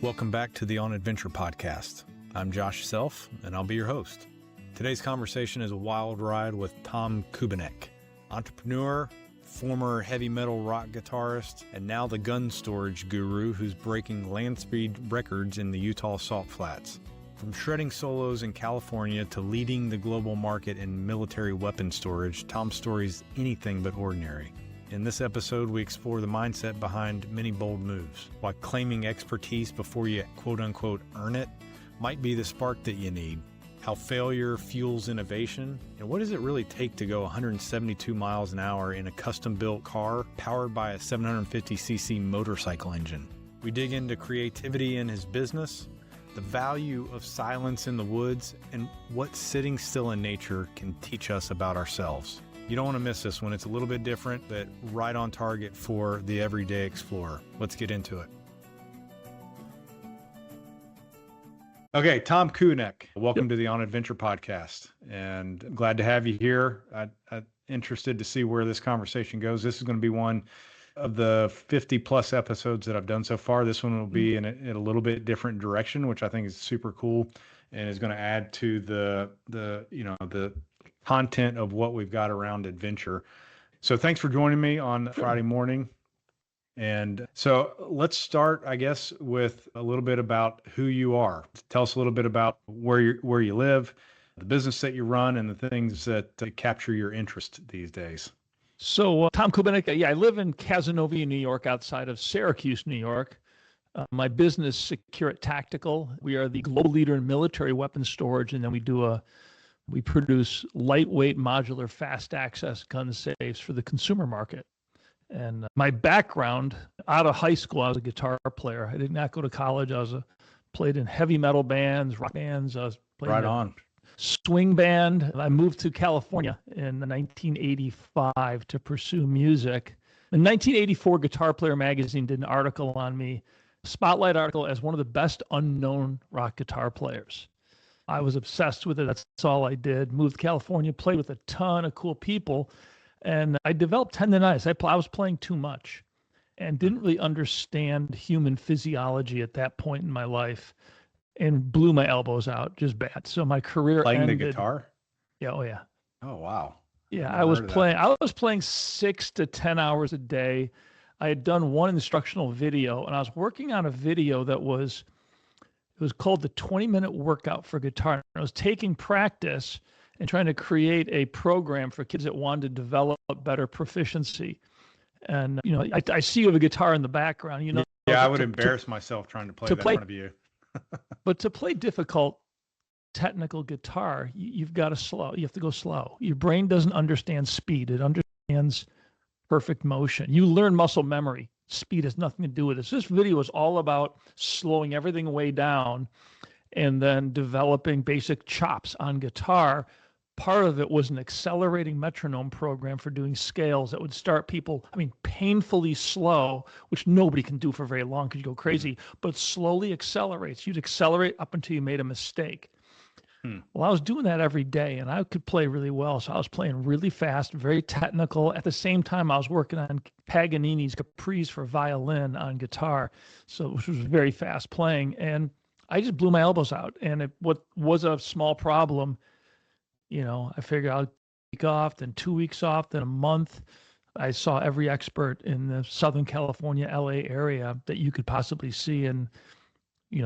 Welcome back to the On Adventure podcast. I'm Josh Self, and I'll be your host. Today's conversation is a wild ride with Tom Kubiniec, entrepreneur, former heavy metal rock guitarist, and now the gun storage guru who's breaking land speed records in the Utah Salt Flats. From shredding solos in California to leading the global market in military weapon storage, Tom's story's anything but ordinary. In this episode, we explore the mindset behind many bold moves, why claiming expertise before you quote-unquote earn it might be the spark that you need, how failure fuels innovation, and what does it really take to go 172 miles an hour in a custom-built car powered by a 750cc motorcycle engine. We dig into creativity in his business, the value of silence in the woods, and what sitting still in nature can teach us about ourselves. You don't want to miss this one. It's a little bit different, but right on target for the everyday explorer. Let's get into it. Okay, Tom Kubiniec, welcome to the On Adventure podcast, and I'm glad to have you here. I'm interested to see where this conversation goes. This is going to be one of the 50 plus episodes that I've done so far. This one will be in a little bit different direction, which I think is super cool and is going to add to the content of what we've got around adventure. So thanks for joining me on Friday morning. And so let's start, I guess, with a little bit about who you are. Tell us a little bit about where you live, the business that you run, and the things that capture your interest these days. So Tom Kubiniec, I live in Casanova, New York, outside of Syracuse, New York. My business, Secure It Tactical. We are the global leader in military weapons storage, and then we produce lightweight, modular, fast access gun safes for the consumer market. And my background, out of high school, I was a guitar player. I did not go to college. Played in heavy metal bands, rock bands. I was playing in a swing band. I moved to California in 1985 to pursue music. In 1984, Guitar Player magazine did an article on me, a spotlight article, as one of the best unknown rock guitar players. I was obsessed with it. That's all I did. Moved to California, played with a ton of cool people, and I developed tendonitis. I was playing too much and didn't really understand human physiology at that point in my life and blew my elbows out just bad. So my career ended. Playing the guitar? Yeah. Oh, yeah. Oh, wow. Yeah, I was playing 6 to 10 hours a day. I had done one instructional video, and I was working on a video that was called the 20-minute workout for guitar. And I was taking practice and trying to create a program for kids that wanted to develop better proficiency. And, I see you have a guitar in the background, Yeah, I would embarrass myself trying to play that in front of you. But to play difficult technical guitar, you have to go slow. Your brain doesn't understand speed. It understands perfect motion. You learn muscle memory. Speed has nothing to do with this. This video is all about slowing everything way down and then developing basic chops on guitar. Part of it was an accelerating metronome program for doing scales that would start people, painfully slow, which nobody can do for very long because you go crazy, but slowly accelerates. You'd accelerate up until you made a mistake. Well, I was doing that every day, and I could play really well. So I was playing really fast, very technical. At the same time, I was working on Paganini's Caprice for violin on guitar, which was very fast playing. And I just blew my elbows out. And what was a small problem, I figured I'll week off, then 2 weeks off, then a month. I saw every expert in the Southern California, LA area that you could possibly see. And,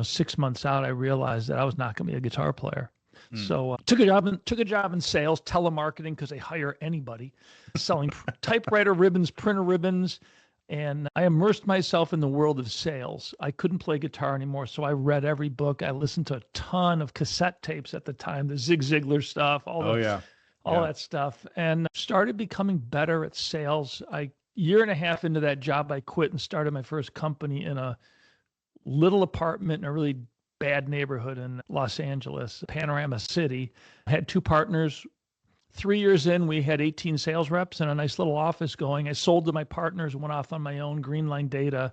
6 months out, I realized that I was not going to be a guitar player. So took a job in sales, telemarketing, because they hire anybody, selling typewriter ribbons, printer ribbons. And I immersed myself in the world of sales. I couldn't play guitar anymore, so I read every book. I listened to a ton of cassette tapes at the time, the Zig Ziglar stuff, all that stuff, and started becoming better at sales. Year and a half into that job, I quit and started my first company in a little apartment in a really bad neighborhood in Los Angeles, Panorama City. I had 2 partners. 3 years in, we had 18 sales reps and a nice little office going. I sold to my partners, went off on my own, Greenline Data,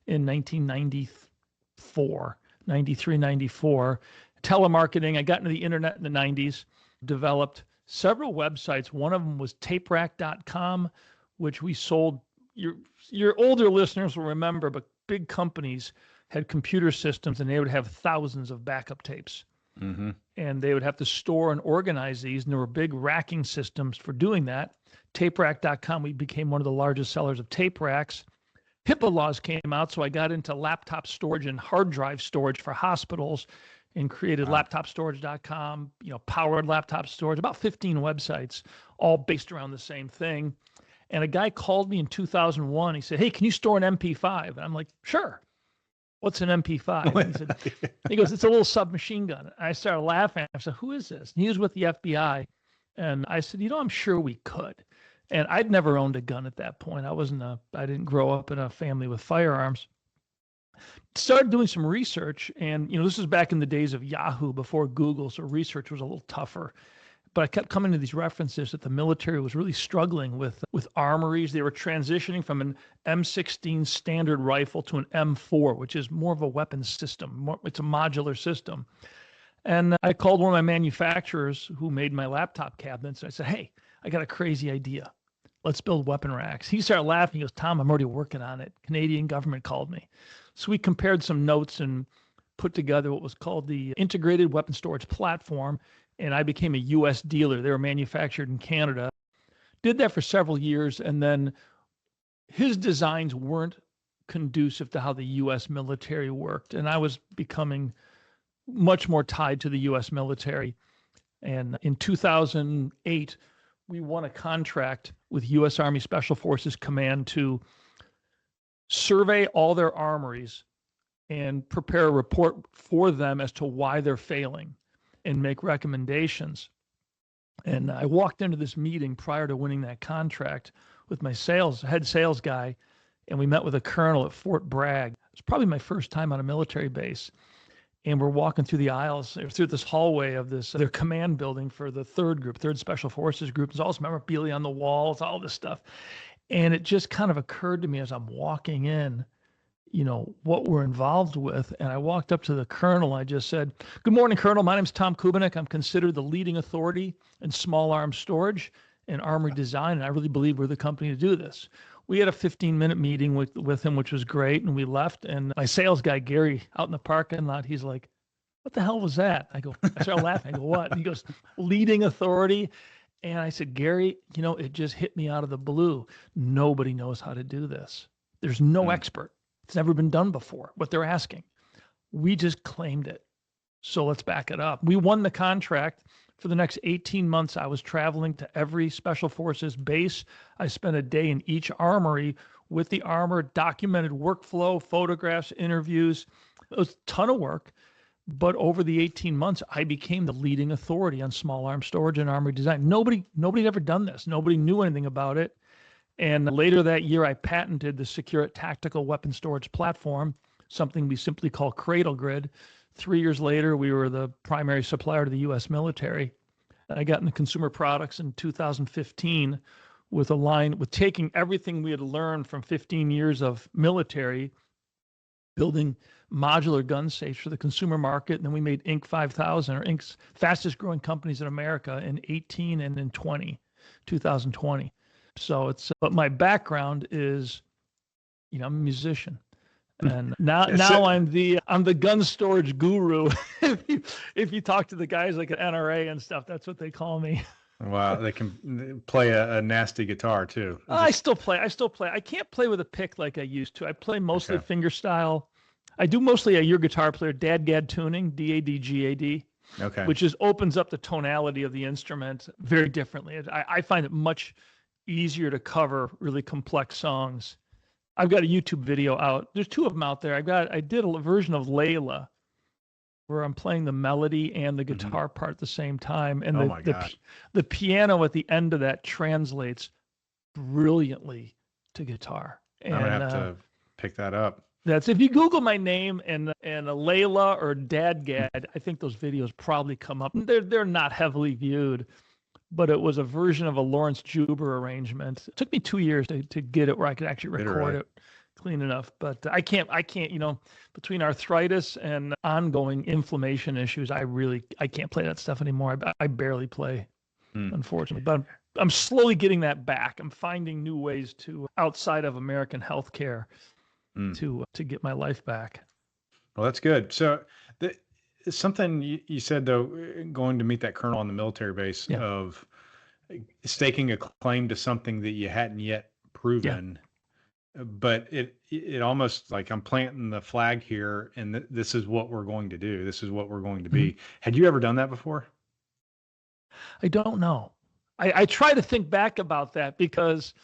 in 1994, 93, 94. Telemarketing, I got into the internet in the 90s, developed several websites. One of them was taperack.com, which we sold. Your older listeners will remember, but big companies had computer systems, and they would have thousands of backup tapes. Mm-hmm. And they would have to store and organize these. And there were big racking systems for doing that. TapeRack.com, we became one of the largest sellers of tape racks. HIPAA laws came out, so I got into laptop storage and hard drive storage for hospitals and created laptopstorage.com, powered laptop storage, about 15 websites, all based around the same thing. And a guy called me in 2001. He said, "Hey, can you store an MP5?" And I'm like, "Sure." "What's an MP5?" And he goes, "It's a little submachine gun." And I started laughing. I said, "Who is this?" And he was with the FBI. And I said, "I'm sure we could." And I'd never owned a gun at that point. I didn't grow up in a family with firearms. Started doing some research, and this is back in the days of Yahoo before Google, so research was a little tougher. But I kept coming to these references that the military was really struggling with armories. They were transitioning from an M16 standard rifle to an M4, which is more of a weapons system. It's a modular system. And I called one of my manufacturers who made my laptop cabinets. And I said, "Hey, I got a crazy idea. Let's build weapon racks." He started laughing. He goes, "Tom, I'm already working on it. Canadian government called me." So we compared some notes and put together what was called the Integrated Weapon Storage Platform. And I became a U.S. dealer. They were manufactured in Canada. Did that for several years. And then his designs weren't conducive to how the U.S. military worked. And I was becoming much more tied to the U.S. military. And in 2008, we won a contract with U.S. Army Special Forces Command to survey all their armories and prepare a report for them as to why they're failing and make recommendations. And I walked into this meeting prior to winning that contract with my head sales guy, and we met with a colonel at Fort Bragg. It's probably my first time on a military base. And we're walking through the aisles, through this hallway of their command building for the 3rd Special Forces Group. There's all this memorabilia on the walls, all this stuff. And it just kind of occurred to me as I'm walking in, what we're involved with. And I walked up to the colonel. I just said, "Good morning, Colonel. My name's Tom Kubiniec. I'm considered the leading authority in small arms storage and armory design. And I really believe we're the company to do this." We had a 15-minute meeting with him, which was great. And we left. And my sales guy, Gary, out in the parking lot, he's like, "What the hell was that?" I started laughing. I go, "What?" And he goes, "Leading authority." And I said, "Gary, it just hit me out of the blue. Nobody knows how to do this. There's no expert. It's never been done before, what they're asking. We just claimed it. So let's back it up." We won the contract. For the next 18 months, I was traveling to every Special Forces base. I spent a day in each armory with the armor, documented workflow, photographs, interviews. It was a ton of work. But over the 18 months, I became the leading authority on small arms storage and armory design. Nobody had ever done this. Nobody knew anything about it. And later that year, I patented the Secure Tactical Weapon Storage Platform, something we simply call Cradle Grid. 3 years later, we were the primary supplier to the U.S. military. I got into consumer products in 2015 with taking everything we had learned from 15 years of military, building modular gun safes for the consumer market. And then we made Inc. 5000, or Inc.'s fastest growing companies in America, in 18 and in 2020. So but my background is, I'm a musician. And now I'm the gun storage guru. if you talk to the guys like at NRA and stuff, that's what they call me. Wow, they can play a nasty guitar too. I still play. I can't play with a pick like I used to. I play mostly finger style. I do mostly a your guitar player DADGAD tuning, DADGAD. Okay. Which opens up the tonality of the instrument very differently. I find it much easier to cover really complex songs. I've got a YouTube video out. There's 2 of them out there. I did a version of Layla where I'm playing the melody and the guitar part at the same time. And the piano at the end of that translates brilliantly to guitar. And I'm going to have to pick that up. That's if you Google my name and a Layla or DADGAD, I think those videos probably come up. They're not heavily viewed, but it was a version of a Lawrence Juber arrangement. It took me 2 years to get it where I could actually record it clean enough. But I can't, between arthritis and ongoing inflammation issues, I can't play that stuff anymore. I barely play, unfortunately. But I'm slowly getting that back. I'm finding new ways to, outside of American healthcare, to get my life back. Well, that's good. So the, something you said though, going to meet that colonel on the military base Yeah. of staking a claim to something that you hadn't yet Yeah. proven, but it almost like I'm planting the flag here, and this is what we're going to do. This is what we're going to Mhm. be. Had you ever done that before? I don't know. I try to think back about that because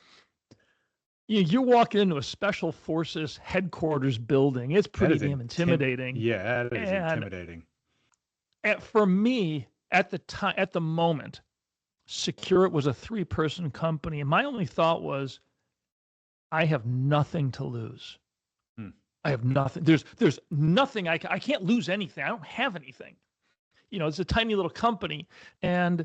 you're walking into a special forces headquarters building. It's That pretty is damn intimidating. yeah, that is And intimidating. for me, at the time, at the moment, Secure was a 3-person company. And my only thought was, I have nothing to lose. Hmm. I have nothing. There's nothing. I can't lose anything. I don't have anything. It's a tiny little company. And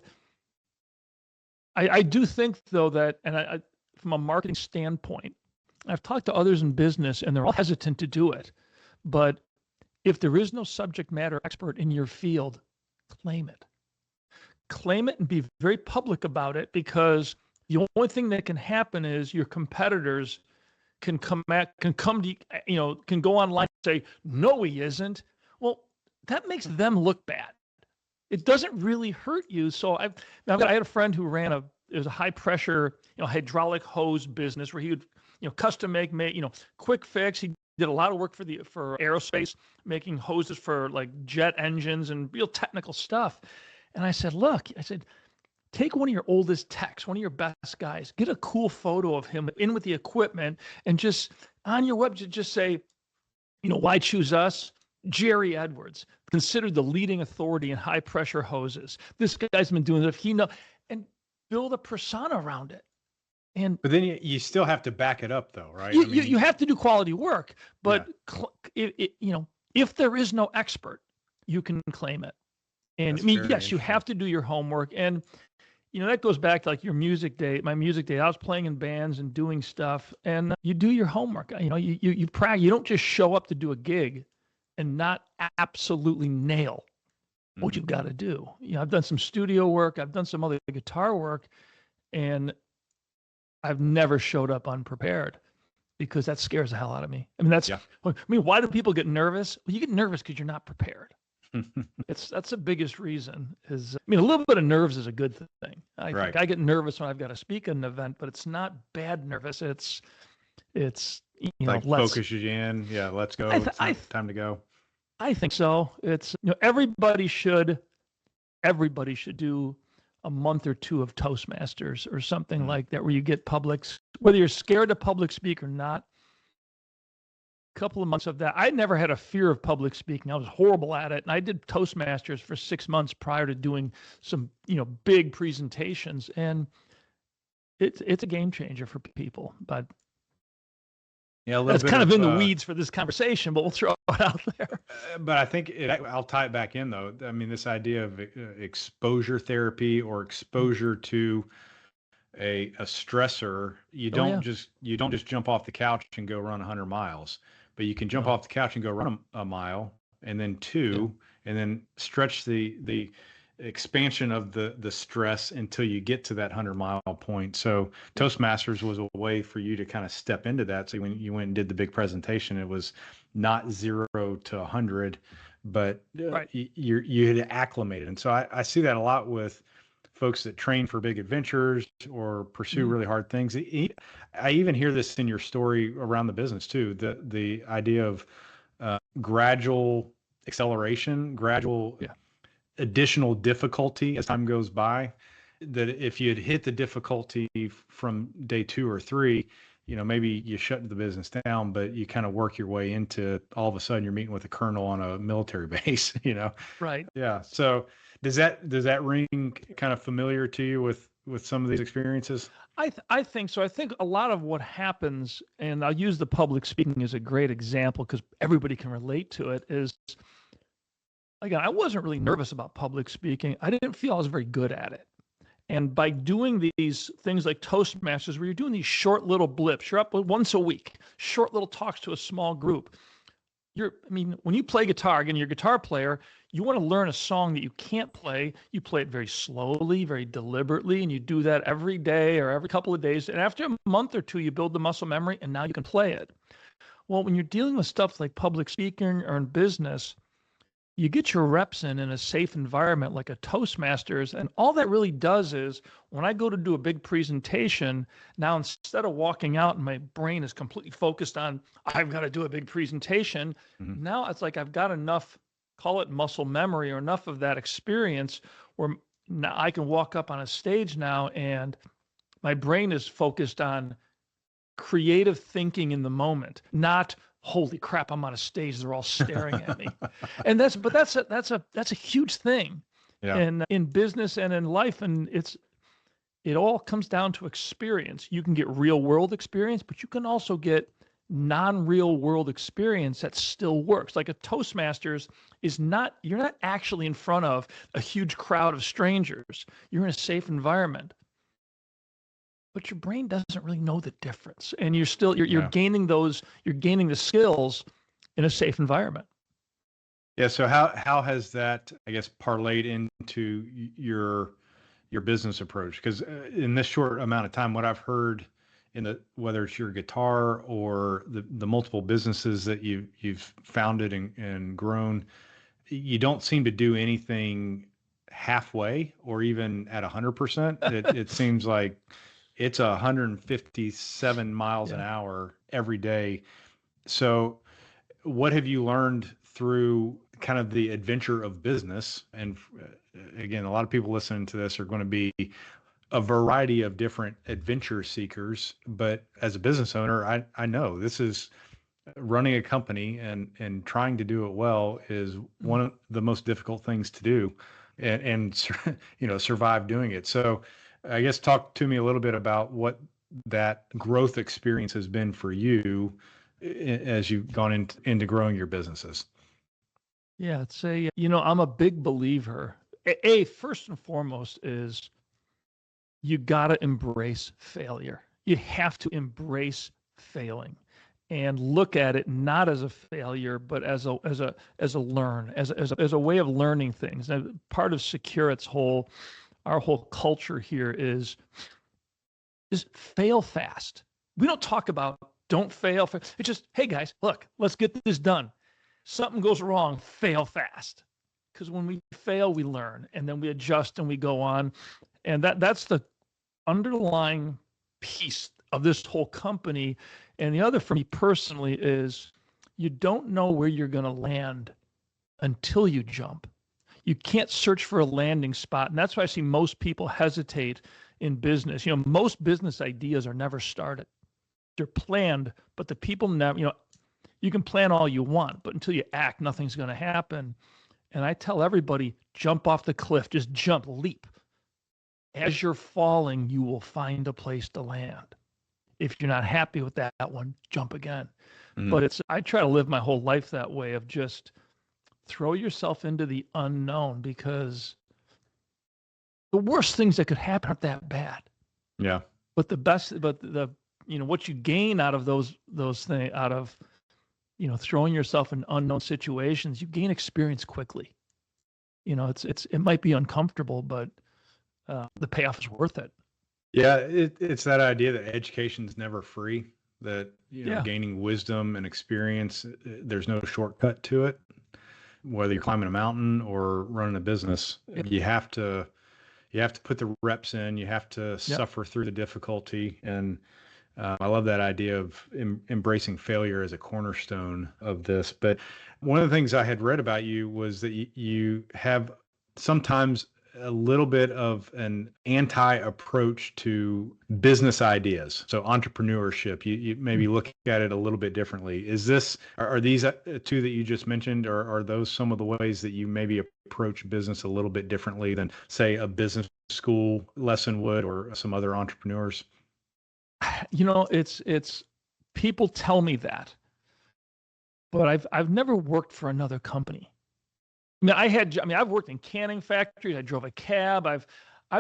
I do think, though, that, and I from a marketing standpoint, I've talked to others in business, and they're all hesitant to do it. But if there is no subject matter expert in your field, claim it. Claim it and be very public about it, because the only thing that can happen is your competitors can come to, can go online and say, no, he isn't. Well, that makes them look bad. It doesn't really hurt you. So I had a friend who ran it was a high pressure, hydraulic hose business where he would, custom make, quick fix. He did a lot of work for aerospace, making hoses for like jet engines and real technical stuff. And I said, look, take one of your oldest techs, one of your best guys, get a cool photo of him in with the equipment, and just on your website, just say, why choose us? Jerry Edwards, considered the leading authority in high pressure hoses. This guy's been doing it. And build a persona around it. But then you still have to back it up, though, right? You have to do quality work, but if there is no expert, you can claim it. And yes, you have to do your homework. And that goes back to like your music day. My music day, I was playing in bands and doing stuff, and you do your homework. You practice. You don't just show up to do a gig and not absolutely nail what you've got to do. I've done some studio work. I've done some other guitar work, and I've never showed up unprepared, because that scares the hell out of me. Why do people get nervous? Well, you get nervous because you're not prepared. That's the biggest reason. A little bit of nerves is a good thing. I think I get nervous when I've got to speak at an event, but it's not bad nervous. It's like focuses you in. Yeah, let's go. It's time to go. I think so. It's everybody should do a month or two of Toastmasters or something like that, where you get whether you're scared of public speak or not. A couple of months of that. I never had a fear of public speaking. I was horrible at it, and I did Toastmasters for 6 months prior to doing some big presentations, and it's a game changer for people. But yeah, that's kind of in the weeds for this conversation, but we'll throw it out there. But I think I'll tie it back in, though. I mean, this idea of exposure therapy or exposure to a stressor, you don't just jump off the couch and go run 100 miles, but you can jump off the couch and go run a mile, and then two, and then stretch the expansion of the stress until you get to that 100-mile point. So Toastmasters was a way for you to kind of step into that. So when you went and did the big presentation, it was not 0 to 100, but you had acclimated. And so I see that a lot with folks that train for big adventures or pursue really hard things. I even hear this in your story around the business too, the idea of gradual acceleration, gradual additional difficulty as time goes by, that if you had hit the difficulty from day 2 or 3, maybe you shut the business down, but you kind of work your way into, all of a sudden you're meeting with a colonel on a military base, Right. Yeah. So does that ring kind of familiar to you with some of these experiences? I think so. I think a lot of what happens, and I'll use the public speaking as a great example because everybody can relate to it, is, again, I wasn't really nervous about public speaking. I didn't feel I was very good at it. And by doing these things like Toastmasters, where you're doing these short little blips, you're up once a week, short little talks to a small group. When you play guitar, again, you're a guitar player, you want to learn a song that you can't play. You play it very slowly, very deliberately, and you do that every day or every couple of days. And after a month or two, you build the muscle memory, and now you can play it. Well, when you're dealing with stuff like public speaking or in business, you get your reps in a safe environment like a Toastmasters. And all that really does is when I go to do a big presentation, now instead of walking out and my brain is completely focused on, I've got to do a big presentation, now it's like I've got enough, call it muscle memory or enough of that experience where now I can walk up on a stage now and my brain is focused on creative thinking in the moment, not holy crap, I'm on a stage, they're all staring at me. And that's a huge thing. Yeah. in business and in life. And it all comes down to experience. You can get real world experience, but you can also get non-real world experience that still works. Like a Toastmasters you're not actually in front of a huge crowd of strangers. You're in a safe environment. But your brain doesn't really know the difference. And you're gaining the skills in a safe environment. Yeah. So how has that, I guess, parlayed into your business approach? Because in this short amount of time, what I've heard whether it's your guitar or the multiple businesses that you've founded and grown, you don't seem to do anything halfway or even at 100%. It seems like it's 157 miles an hour every day. So what have you learned through kind of the adventure of business? And again, a lot of people listening to this are going to be a variety of different adventure seekers, but as a business owner, I know this is running a company and trying to do it well is one of the most difficult things to do and survive doing it. So I guess talk to me a little bit about what that growth experience has been for you as you've gone into growing your businesses. Yeah, I'm a big believer. First and foremost is you got to embrace failure. You have to embrace failing and look at it not as a failure, but as a way of learning things. And part of Securit's our whole culture here is fail fast. We don't talk about don't fail. It's just, hey guys, look, let's get this done. Something goes wrong, fail fast. Because when we fail, we learn, and then we adjust and we go on. And that's the underlying piece of this whole company. And the other for me personally is you don't know where you're going to land until you jump. You can't search for a landing spot. And that's why I see most people hesitate in business. Most business ideas are never started. They're planned, but the people never, you can plan all you want, but until you act, nothing's going to happen. And I tell everybody, jump off the cliff, just jump, leap. As you're falling, you will find a place to land. If you're not happy with that one, jump again. But I try to live my whole life that way of just throw yourself into the unknown, because the worst things that could happen aren't that bad. Yeah. But what you gain out of those things, out of, throwing yourself in unknown situations, you gain experience quickly. It might be uncomfortable, but the payoff is worth it. Yeah. It's that idea that education is never free, that, gaining wisdom and experience, there's no shortcut to it. Whether you're climbing a mountain or running a business, you have to put the reps in, you have to suffer through the difficulty. And I love that idea of embracing failure as a cornerstone of this. But one of the things I had read about you was that you have sometimes a little bit of an anti-approach to business ideas. So entrepreneurship, you maybe look at it a little bit differently. Are these two that you just mentioned, or are those some of the ways that you maybe approach business a little bit differently than, say, a business school lesson would, or some other entrepreneurs? It's people tell me that, but I've never worked for another company. I've worked in canning factories. I drove a cab. I've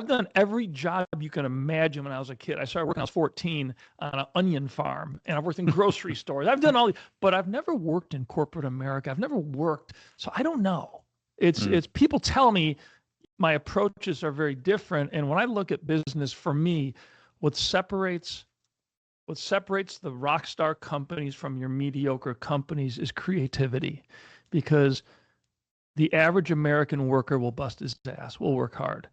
done every job you can imagine when I was a kid. I started working when I was 14 on an onion farm, and I've worked in grocery stores. I've done all these, but I've never worked in corporate America. I've never worked, so I don't know. It's people tell me my approaches are very different, and when I look at business, for me, what separates what separates the rock star companies from your mediocre companies is creativity, because the average American worker will bust his ass, will work hard.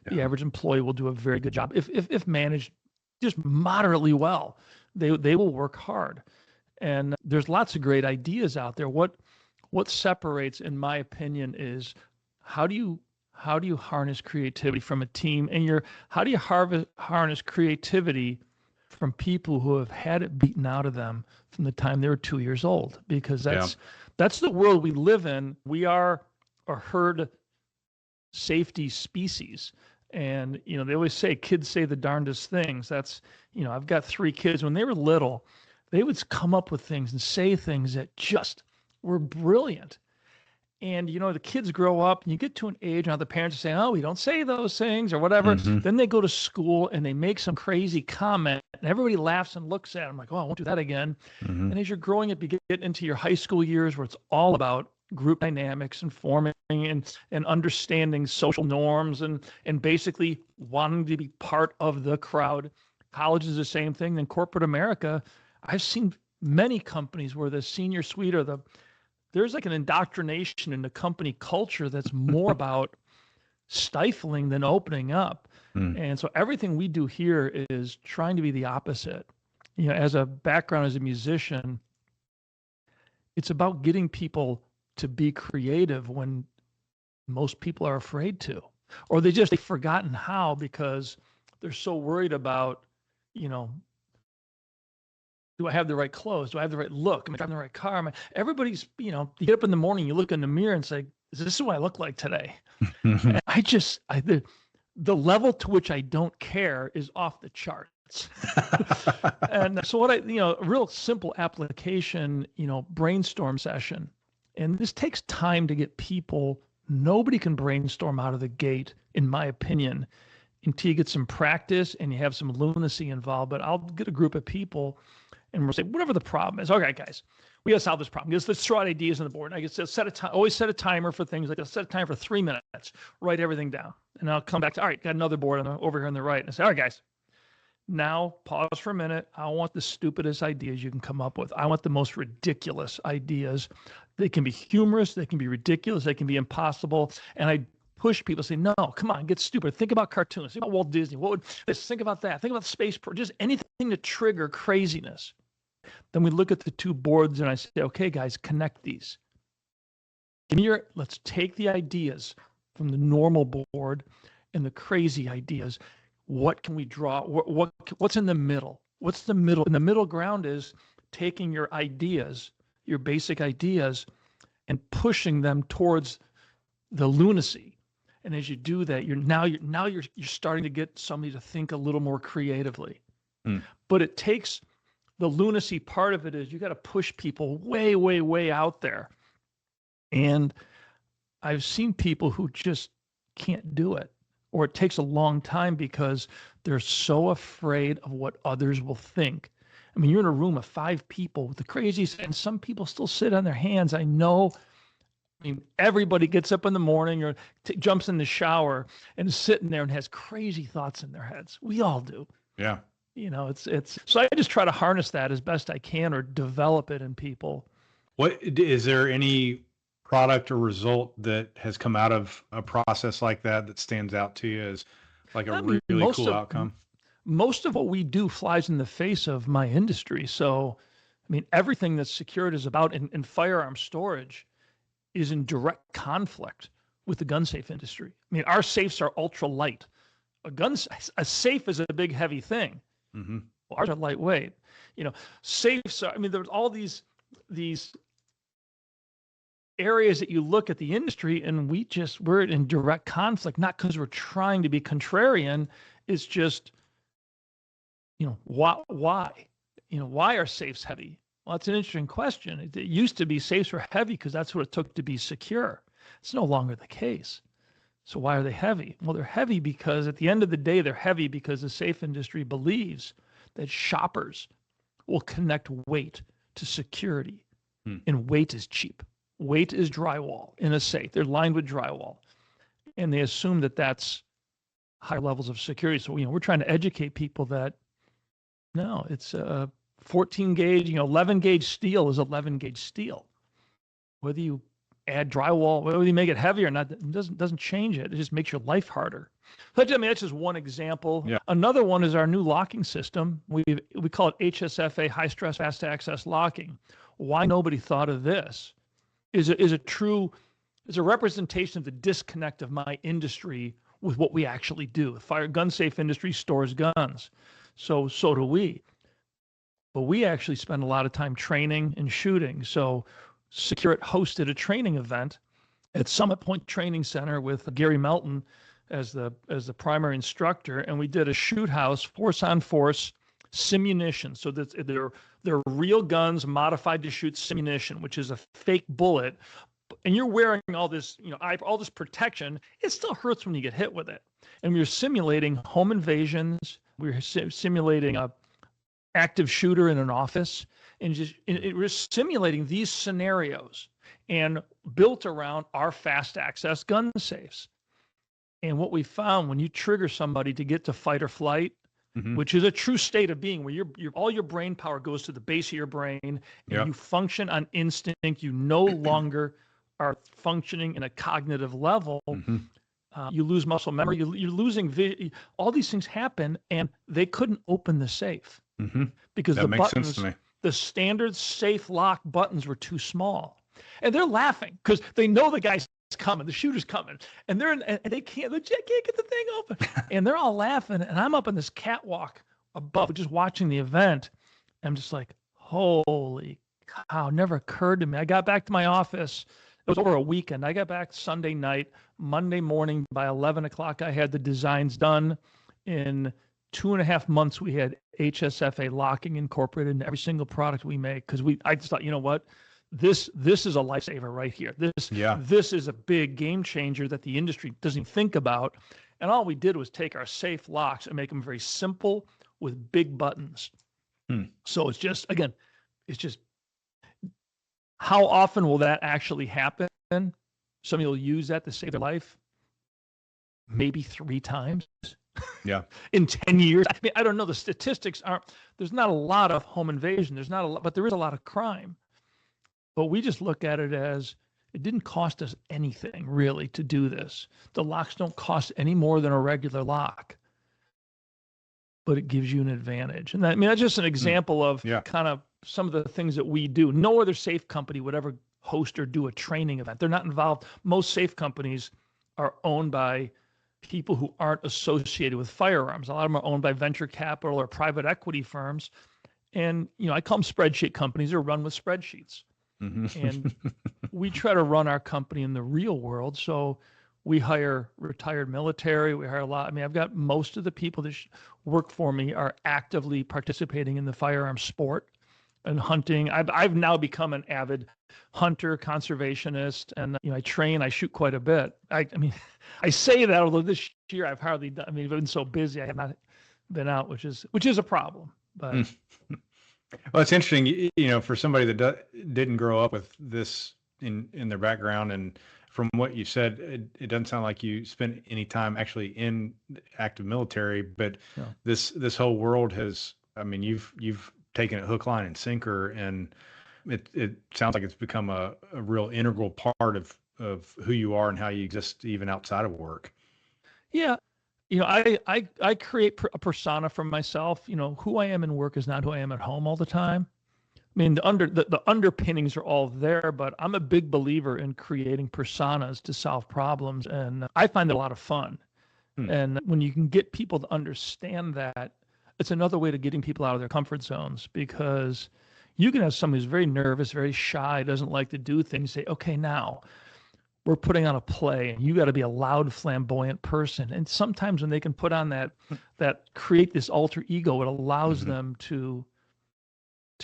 The average employee will do a very good job. If managed just moderately well, they will work hard. And there's lots of great ideas out there. What separates, in my opinion, is how do you harness creativity from a team, and how do you harness creativity from people who have had it beaten out of them from the time they were 2 years old? Because that's the world we live in. We are a herd safety species. And, they always say kids say the darndest things. That's, I've got 3 kids. When they were little, they would come up with things and say things that just were brilliant. And, the kids grow up and you get to an age now the parents are saying, oh, we don't say those things or whatever. Mm-hmm. Then they go to school and they make some crazy comment and everybody laughs and looks at them like, oh, I won't do that again. Mm-hmm. And as you're growing up, you get into your high school years where it's all about group dynamics and forming and understanding social norms and basically wanting to be part of the crowd. College is the same thing. Then corporate America, I've seen many companies where the senior suite or there's like an indoctrination in the company culture that's more about stifling than opening up. And so everything we do here is trying to be the opposite. As a background as a musician, it's about getting people to be creative when most people are afraid to, or they've forgotten how because they're so worried about, do I have the right clothes? Do I have the right look? Am I driving the right car? Everybody's, you get up in the morning, you look in the mirror and say, is this what I look like today? And the level to which I don't care is off the charts. And so a real simple application, brainstorm session. And this takes time to get people. Nobody can brainstorm out of the gate, in my opinion, until you get some practice and you have some lunacy involved. But I'll get a group of people and we'll say, whatever the problem is, okay, guys, we got to solve this problem. Let's throw out ideas on the board. And I get always set a timer for things like that. Set a timer for 3 minutes, write everything down. And I'll come back to, all right, got another board over here on the right. And I say, all right, guys, now pause for a minute. I want the stupidest ideas you can come up with. I want the most ridiculous ideas. They can be humorous. They can be ridiculous. They can be impossible. And I push people, say, no, come on, get stupid. Think about cartoons. Think about Walt Disney. Think about that. Think about space, just anything to trigger craziness. Then we look at the 2 boards and I say, okay, guys, connect these. Let's take the ideas from the normal board and the crazy ideas. What can we draw? What's in the middle? What's the middle? And the middle ground is taking your ideas, your basic ideas, and pushing them towards the lunacy. And as you do that, you're starting to get somebody to think a little more creatively. But it takes the lunacy part of it is you got to push people way, way, way out there. And I've seen people who just can't do it, or it takes a long time because they're so afraid of what others will think. I mean, you're in a room of 5 people with the craziest, and some people still sit on their hands. I know. I mean, everybody gets up in the morning or jumps in the shower and is sitting there and has crazy thoughts in their heads. We all do. Yeah. It's so I just try to harness that as best I can or develop it in people. Is there any product or result that has come out of a process like that stands out to you as like a really cool outcome? Most of what we do flies in the face of my industry. So, I mean, everything that Secured is about in firearm storage is in direct conflict with the gun safe industry. I mean, our safes are ultra light. A safe is a big, heavy thing. Mm-hmm. Well, ours are lightweight. Safes are. I mean, there's all these areas that you look at the industry, and we're in direct conflict. Not because we're trying to be contrarian. It's just, why? Why are safes heavy? Well, that's an interesting question. It used to be safes were heavy because that's what it took to be secure. It's no longer the case. So why are they heavy? Well, they're heavy because at the end of the day, they're heavy because the safe industry believes that shoppers will connect weight to security. And weight is cheap. Weight is drywall in a safe. They're lined with drywall. And they assume that that's higher levels of security. So, we're trying to educate people that No, it's a 14 gauge, 11 gauge steel is 11 gauge steel. Whether you add drywall, whether you make it heavier or not, it doesn't change it. It just makes your life harder. But I mean, that's just one example. Yeah. Another one is our new locking system. We call it HSFA, high stress fast access locking. Why nobody thought of this is a representation of the disconnect of my industry with what we actually do. The gun safe industry stores guns. So do we. But we actually spend a lot of time training and shooting. So Securite hosted a training event at Summit Point Training Center with Gary Melton as the primary instructor, and we did a shoot house force on force simunition. So that they're real guns modified to shoot simunition, which is a fake bullet, and you're wearing all this all this protection. It still hurts when you get hit with it. And we were simulating home invasions. We were simulating a active shooter in an office, and it was simulating these scenarios and built around our fast access gun safes. And what we found, when you trigger somebody to get to fight or flight, which is a true state of being where all your brain power goes to the base of your brain, and you function on instinct, you no longer are functioning in a cognitive level. You lose muscle memory, you're losing all these things happen, and they couldn't open the safe because that makes sense to me. The standard safe lock buttons were too small, and they're laughing because they know the guy's coming, the shooter's coming, and they can't get the thing open, and they're all laughing, and I'm up on this catwalk above, just watching the event. I'm just like, holy cow! Never occurred to me. I got back to my office. It was over a weekend. I got back Sunday night. Monday morning by 11 o'clock, I had the designs done. In 2.5 months, we had HSFA locking incorporated in every single product we make, because I just thought, you know what, this is a lifesaver right here. This is a big game changer that the industry doesn't think about. And all we did was take our safe locks and make them very simple with big buttons. So it's just how often will that actually happen? Somebody will use that to save their life. Maybe 3 times. Yeah. In 10 years. I mean, I don't know. The statistics there's not a lot of home invasion. There's not a lot, but there is a lot of crime. But we just look at it as it didn't cost us anything really to do this. The locks don't cost any more than a regular lock, but it gives you an advantage. And that's just an example of kind of some of the things that we do. No other safe company would ever host or do a training event. They're not involved. Most safe companies are owned by people who aren't associated with firearms. A lot of them are owned by venture capital or private equity firms. And, I call them spreadsheet companies. They're run with spreadsheets. And we try to run our company in the real world. So we hire retired military. We hire a lot. I mean, I've got most of the people that work for me are actively participating in the firearm sport and hunting. I've now become an avid hunter, conservationist, and I train. I shoot quite a bit. I mean, I say that, although this year I've hardly done. I mean, I've been so busy, I have not been out, which is a problem. But well, it's interesting, for somebody that didn't grow up with this in their background, and from what you said, it doesn't sound like you spent any time actually in active military. But this whole world has. I mean, you've taken it hook, line, and sinker, and it sounds like it's become a real integral part of who you are and how you exist even outside of work. Yeah. I create a persona for myself. Who I am in work is not who I am at home all the time. I mean, the underpinnings are all there, but I'm a big believer in creating personas to solve problems. And I find it a lot of fun. And when you can get people to understand that, it's another way to getting people out of their comfort zones, because you can have somebody who's very nervous, very shy, doesn't like to do things, say, okay, now we're putting on a play and you got to be a loud, flamboyant person. And sometimes when they can put on that create this alter ego, it allows them to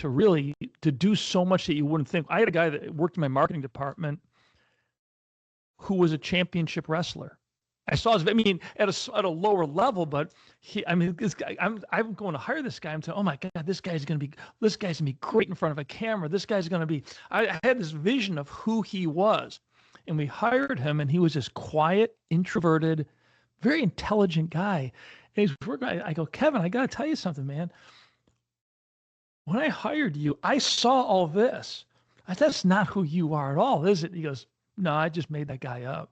really do so much that you wouldn't think. I had a guy that worked in my marketing department who was a championship wrestler. I saw his, I mean, at a lower level, but this guy, I'm going to hire this guy. I'm saying, oh my God, this guy's going to be great in front of a camera. This guy's going to be, I had this vision of who he was, and we hired him, and he was this quiet, introverted, very intelligent guy. And he's working. I go, Kevin, I got to tell you something, man. when I hired you, I saw all this. That's not who you are at all, is it? He goes, no, I just made that guy up.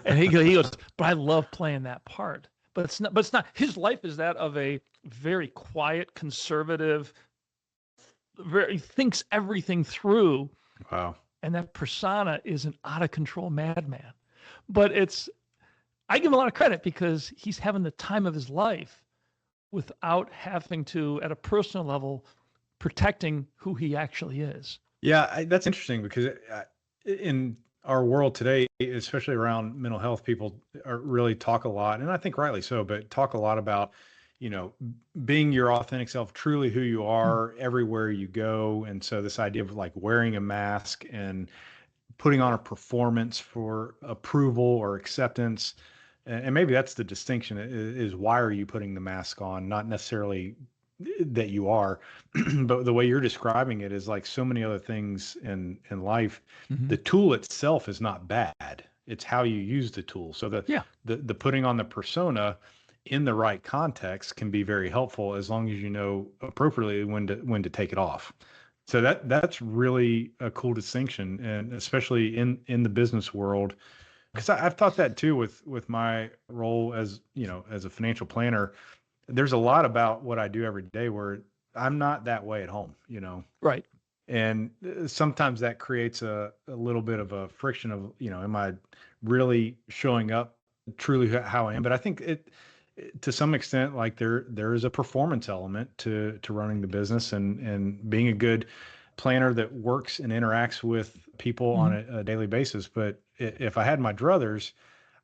And he goes, but I love playing that part. But it's not. His life is that of a very quiet, conservative, he thinks everything through. Wow. And that persona is an out of control madman. But I give him a lot of credit because he's having the time of his life without having to, at a personal level, protecting who he actually is. Yeah, that's interesting because in our world today, especially around mental health, people really talk a lot, and I think rightly so, but talk a lot about, being your authentic self, truly who you are everywhere you go. And so this idea of like wearing a mask and putting on a performance for approval or acceptance. And maybe that's the distinction is why are you putting the mask on? Not necessarily that you are, but the way you're describing it is like so many other things in life. The tool itself is not bad. It's how you use the tool. So the putting on the persona in the right context can be very helpful as long as you know appropriately when to take it off. So that's really a cool distinction, and especially in the business world, because I've thought that too with my role as as a financial planner. There's a lot about what I do every day where I'm not that way at home, Right. And sometimes that creates a little bit of a friction of, am I really showing up truly how I am? But I think to some extent, like there is a performance element to running the business and being a good planner that works and interacts with people on a daily basis. But if I had my druthers,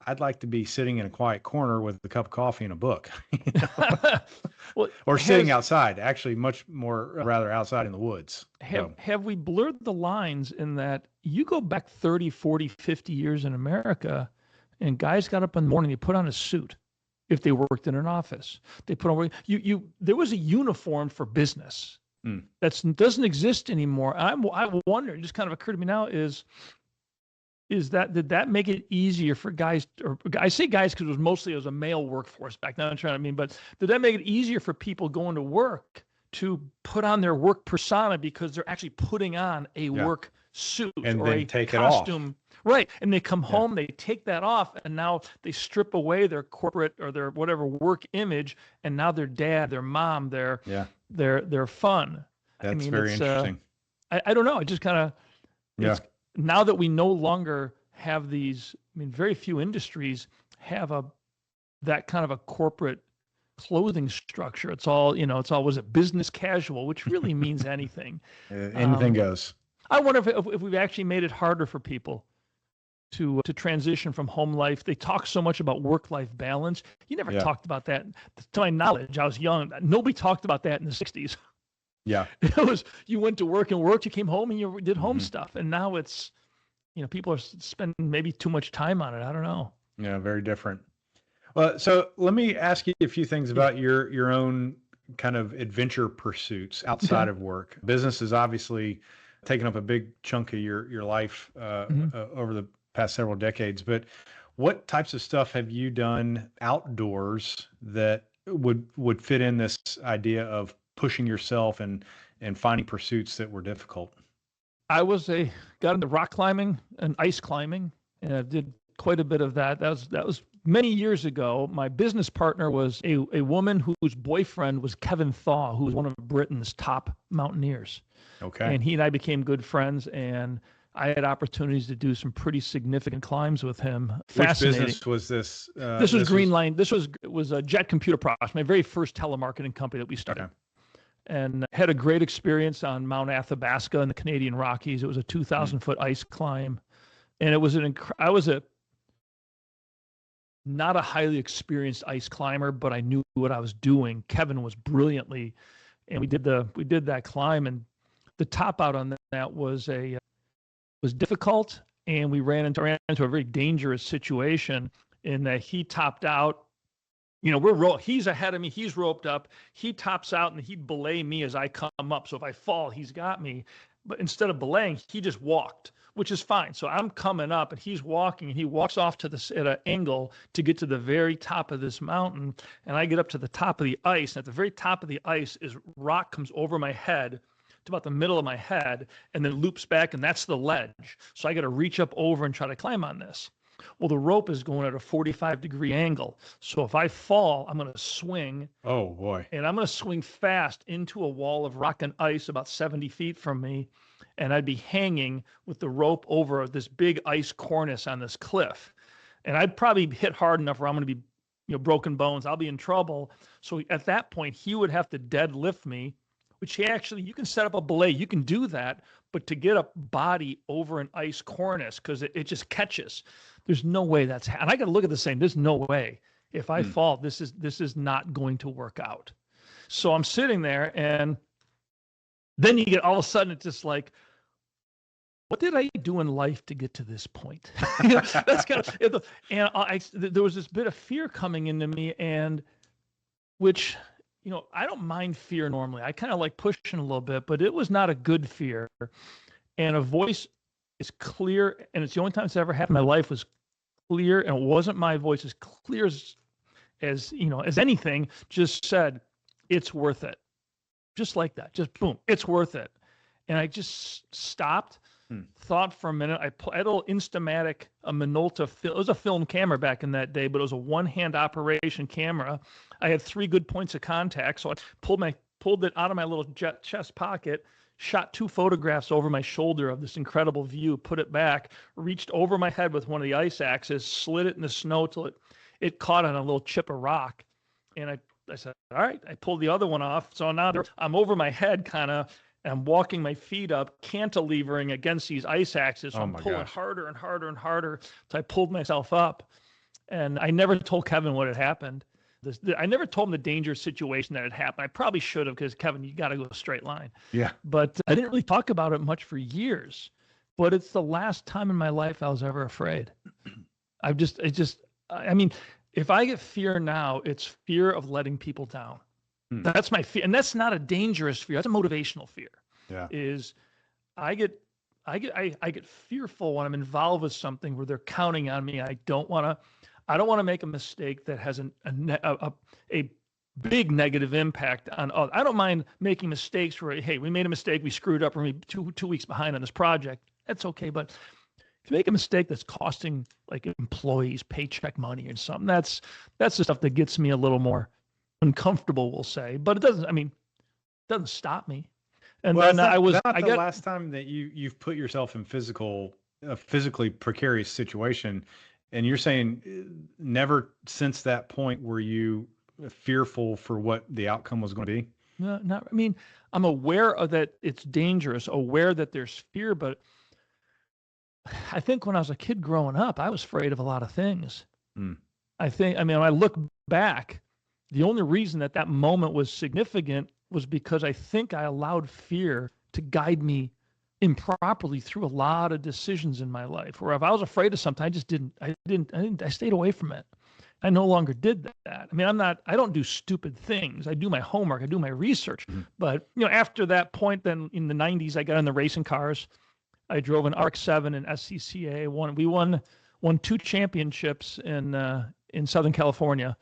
I'd like to be sitting in a quiet corner with a cup of coffee and a book, Well, or sitting outside, actually much more rather outside in the woods. Have we blurred the lines in that you go back 30, 40, 50 years in America and guys got up in the morning, they put on a suit if they worked in an office. They put on, there was a uniform for business that doesn't exist anymore. I wonder, it just kind of occurred to me now did that make it easier for guys, or I say guys because it was a male workforce back then, but did that make it easier for people going to work to put on their work persona because they're actually putting on a work suit and or then a take costume? It off. Right. And they come home, they take that off, and now they strip away their corporate or their whatever work image, and now their dad, their mom, their fun. That's very interesting. I don't know. It just kind of now that we no longer have these, very few industries have that kind of a corporate clothing structure. It's all, was it business casual, which really means anything. Anything goes. I wonder if we've actually made it harder for people to transition from home life. They talk so much about work-life balance. You never talked about that. To my knowledge, I was young. Nobody talked about that in the 60s. Yeah. It was, you went to work and worked, you came home and you did home stuff. And now it's, people are spending maybe too much time on it. I don't know. Yeah, very different. Well, so let me ask you a few things about your own kind of adventure pursuits outside of work. Business is obviously taken up a big chunk of your life over the past several decades, but what types of stuff have you done outdoors that would fit in this idea of pushing yourself and finding pursuits that were difficult? I got into rock climbing and ice climbing, and I did quite a bit of that. That was many years ago. My business partner was a woman whose boyfriend was Kevin Thaw, who was one of Britain's top mountaineers. Okay. And he and I became good friends, and I had opportunities to do some pretty significant climbs with him. Fascinating. Which business was this? This was Greenline. This was a Jet Computer Products, my very first telemarketing company that we started. Okay. And had a great experience on Mount Athabasca in the Canadian Rockies. It was a 2,000-foot ice climb. And it was I was not a highly experienced ice climber, but I knew what I was doing. Kevin was brilliantly, and we did that climb, and the top out on that was difficult, and we ran into a very dangerous situation in that he topped out. He's ahead of me. He's roped up. He tops out and he'd belay me as I come up. So if I fall, he's got me. But instead of belaying, he just walked which is fine. So I'm coming up and he's walking and he walks off to this at an angle to get to the very top of this mountain. And I get up to the top of the ice. And at the very top of the ice is rock comes over my head to about the middle of my head and then loops back. And that's the ledge. So I got to reach up over and try to climb on this. Well, the rope is going at a 45-degree angle. So if I fall, I'm going to swing. Oh, boy. And I'm going to swing fast into a wall of rock and ice about 70 feet from me. And I'd be hanging with the rope over this big ice cornice on this cliff. And I'd probably hit hard enough where I'm going to be, broken bones. I'll be in trouble. So at that point, he would have to deadlift me, which you can set up a belay. You can do that. But to get a body over an ice cornice, because it just catches, there's no way and I got to look at this saying, there's no way. If I fall, this is not going to work out. So I'm sitting there, and then you get all of a sudden, it's just like, what did I do in life to get to this point? That's kind of, and there was this bit of fear coming into me, and which, I don't mind fear normally. I kind of like pushing a little bit, but it was not a good fear. And a voice is clear, and it's the only time it's ever happened in my life was clear, and it wasn't my voice, as clear as anything, just said, it's worth it. Just like that, just boom, it's worth it. And I just stopped, thought for a minute. I had a little Instamatic, a Minolta film. It was a film camera back in that day, but it was a one-hand operation camera. I had 3 good points of contact, so I pulled it out of my little chest pocket, shot 2 photographs over my shoulder of this incredible view, put it back, reached over my head with one of the ice axes, slid it in the snow till it caught on a little chip of rock, and I said, all right, I pulled the other one off. So now I'm over my head kind of, and I'm walking my feet up, cantilevering against these ice axes. So I'm pulling harder and harder and harder. So I pulled myself up, and I never told Kevin what had happened. I never told him the dangerous situation that had happened. I probably should have, because Kevin, you got to go a straight line. Yeah. But I didn't really talk about it much for years, but it's the last time in my life I was ever afraid. I mean, if I get fear now, it's fear of letting people down. That's my fear. And that's not a dangerous fear. That's a motivational fear. Yeah. Is I get fearful when I'm involved with something where they're counting on me. I don't want to make a mistake that has a big negative impact on others. I don't mind making mistakes where, hey, we made a mistake, we screwed up, or we 2 weeks behind on this project. That's okay. But if you make a mistake that's costing like employees paycheck money or something, that's the stuff that gets me a little more uncomfortable, we'll say. But it doesn't stop me. And well, then the last time that you've put yourself in a physically precarious situation, and you're saying never since that point were you fearful for what the outcome was going to be? No, I mean, I'm aware of that it's dangerous, aware that there's fear, but I think when I was a kid growing up, I was afraid of a lot of things. When I look back, the only reason that moment was significant was because I think I allowed fear to guide me improperly through a lot of decisions in my life. Where if I was afraid of something, I stayed away from it. I no longer did that. I mean, I don't do stupid things. I do my homework. I do my research. But, after that point, then in the 90s, I got in the racing cars. I drove an RX-7 in SCCA. We won 2 championships in Southern California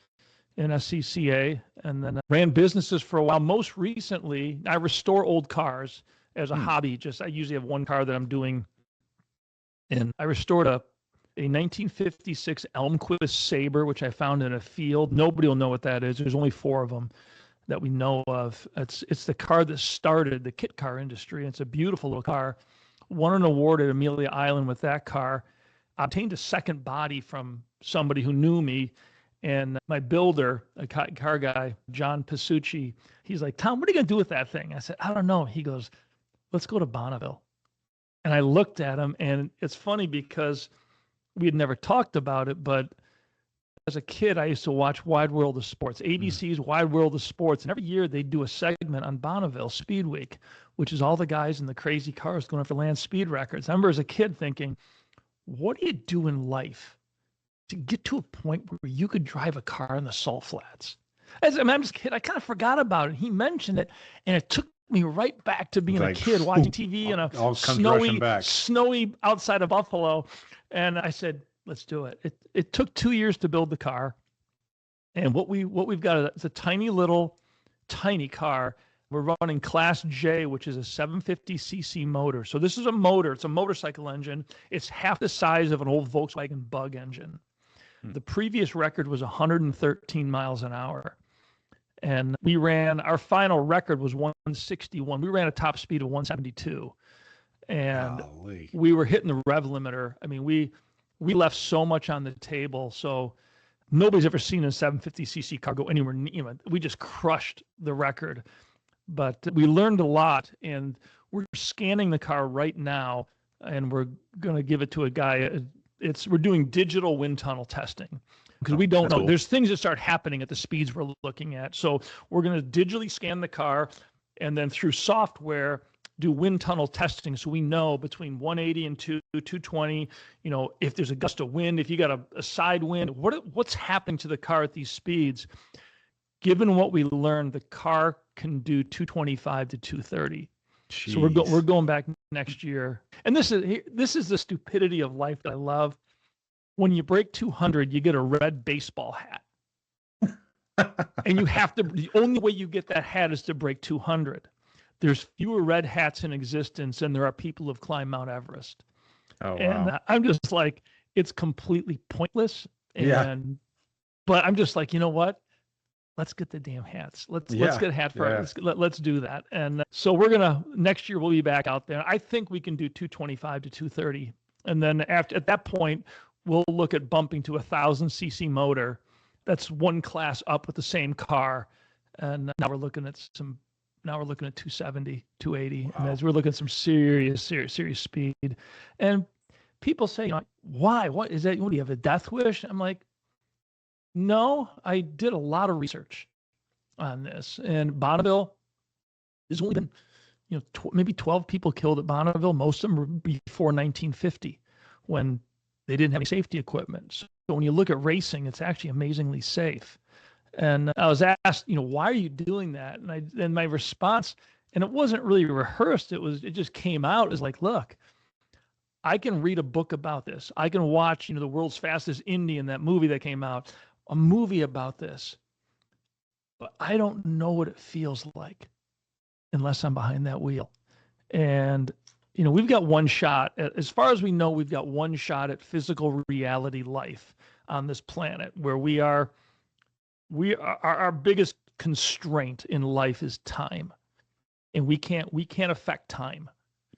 in SCCA, and then ran businesses for a while. Most recently, I restore old cars as a hobby. I usually have one car that I'm doing, and I restored a 1956 Elmquist Sabre, which I found in a field. Nobody will know what that is. There's only 4 of them that we know of. It's the car that started the kit car industry. It's a beautiful little car. Won an award at Amelia Island with that car. Obtained a second body from somebody who knew me. And my builder, a car guy, John Pasucci, he's like, Tom, what are you going to do with that thing? I said, I don't know. He goes, let's go to Bonneville. And I looked at him, and it's funny because we had never talked about it, but as a kid, I used to watch Wide World of Sports, ABC's Wide World of Sports. And every year they'd do a segment on Bonneville Speed Week, which is all the guys in the crazy cars going after land speed records. I remember as a kid thinking, what do you do in life to get to a point where you could drive a car in the salt flats? I'm just kidding. I kind of forgot about it. He mentioned it, and it took me right back to being a kid watching TV in a all comes rushing back. snowy outside of Buffalo. And I said, let's do it. It took 2 years to build the car. And what we've got is a tiny car. We're running Class J, which is a 750cc motor. So this is a motor. It's a motorcycle engine. It's half the size of an old Volkswagen Bug engine. The previous record was 113 miles an hour. And our final record was 161. We ran a top speed of 172. And Golly. We were hitting the rev limiter. I mean, we left so much on the table. So nobody's ever seen a 750cc car go anywhere near. We just crushed the record. But we learned a lot, and we're scanning the car right now, and we're going to give it to a guy. We're doing digital wind tunnel testing because we don't know. Cool. There's things that start happening at the speeds we're looking at. So we're going to digitally scan the car, and then through software do wind tunnel testing, so we know between 180 and 220. If there's a gust of wind, if you got a side wind, what's happening to the car at these speeds. Given what we learned, the car can do 225 to 230. Jeez. So we're going back next year. And this is the stupidity of life that I love. When you break 200, you get a red baseball hat. And the only way you get that hat is to break 200. There's fewer red hats in existence than there are people who've climbed Mount Everest. Oh, wow. And I'm just like, it's completely pointless. But I'm just like, you know what? Let's get the damn hats. Let's get a hat for it. Let's do that. And so next year we'll be back out there. I think we can do 225 to 230. And then at that point, we'll look at bumping to 1,000cc motor. That's one class up with the same car. And now we're looking at 270, 280. Wow. And as we're looking at some serious speed. And people say, why? What is that? What do you have, a death wish? I'm like, no, I did a lot of research on this. And Bonneville, there's only been, maybe 12 people killed at Bonneville. Most of them were before 1950 when they didn't have any safety equipment. So when you look at racing, it's actually amazingly safe. And I was asked, why are you doing that? And my response, and it wasn't really rehearsed. It just came out as like, look, I can read a book about this. I can watch, the World's Fastest Indian, that movie that came out. A movie about this, but I don't know what it feels like unless I'm behind that wheel. And, we've got one shot as far as we know, we've got one shot at physical reality life on this planet where our biggest constraint in life is time, and we can't affect time.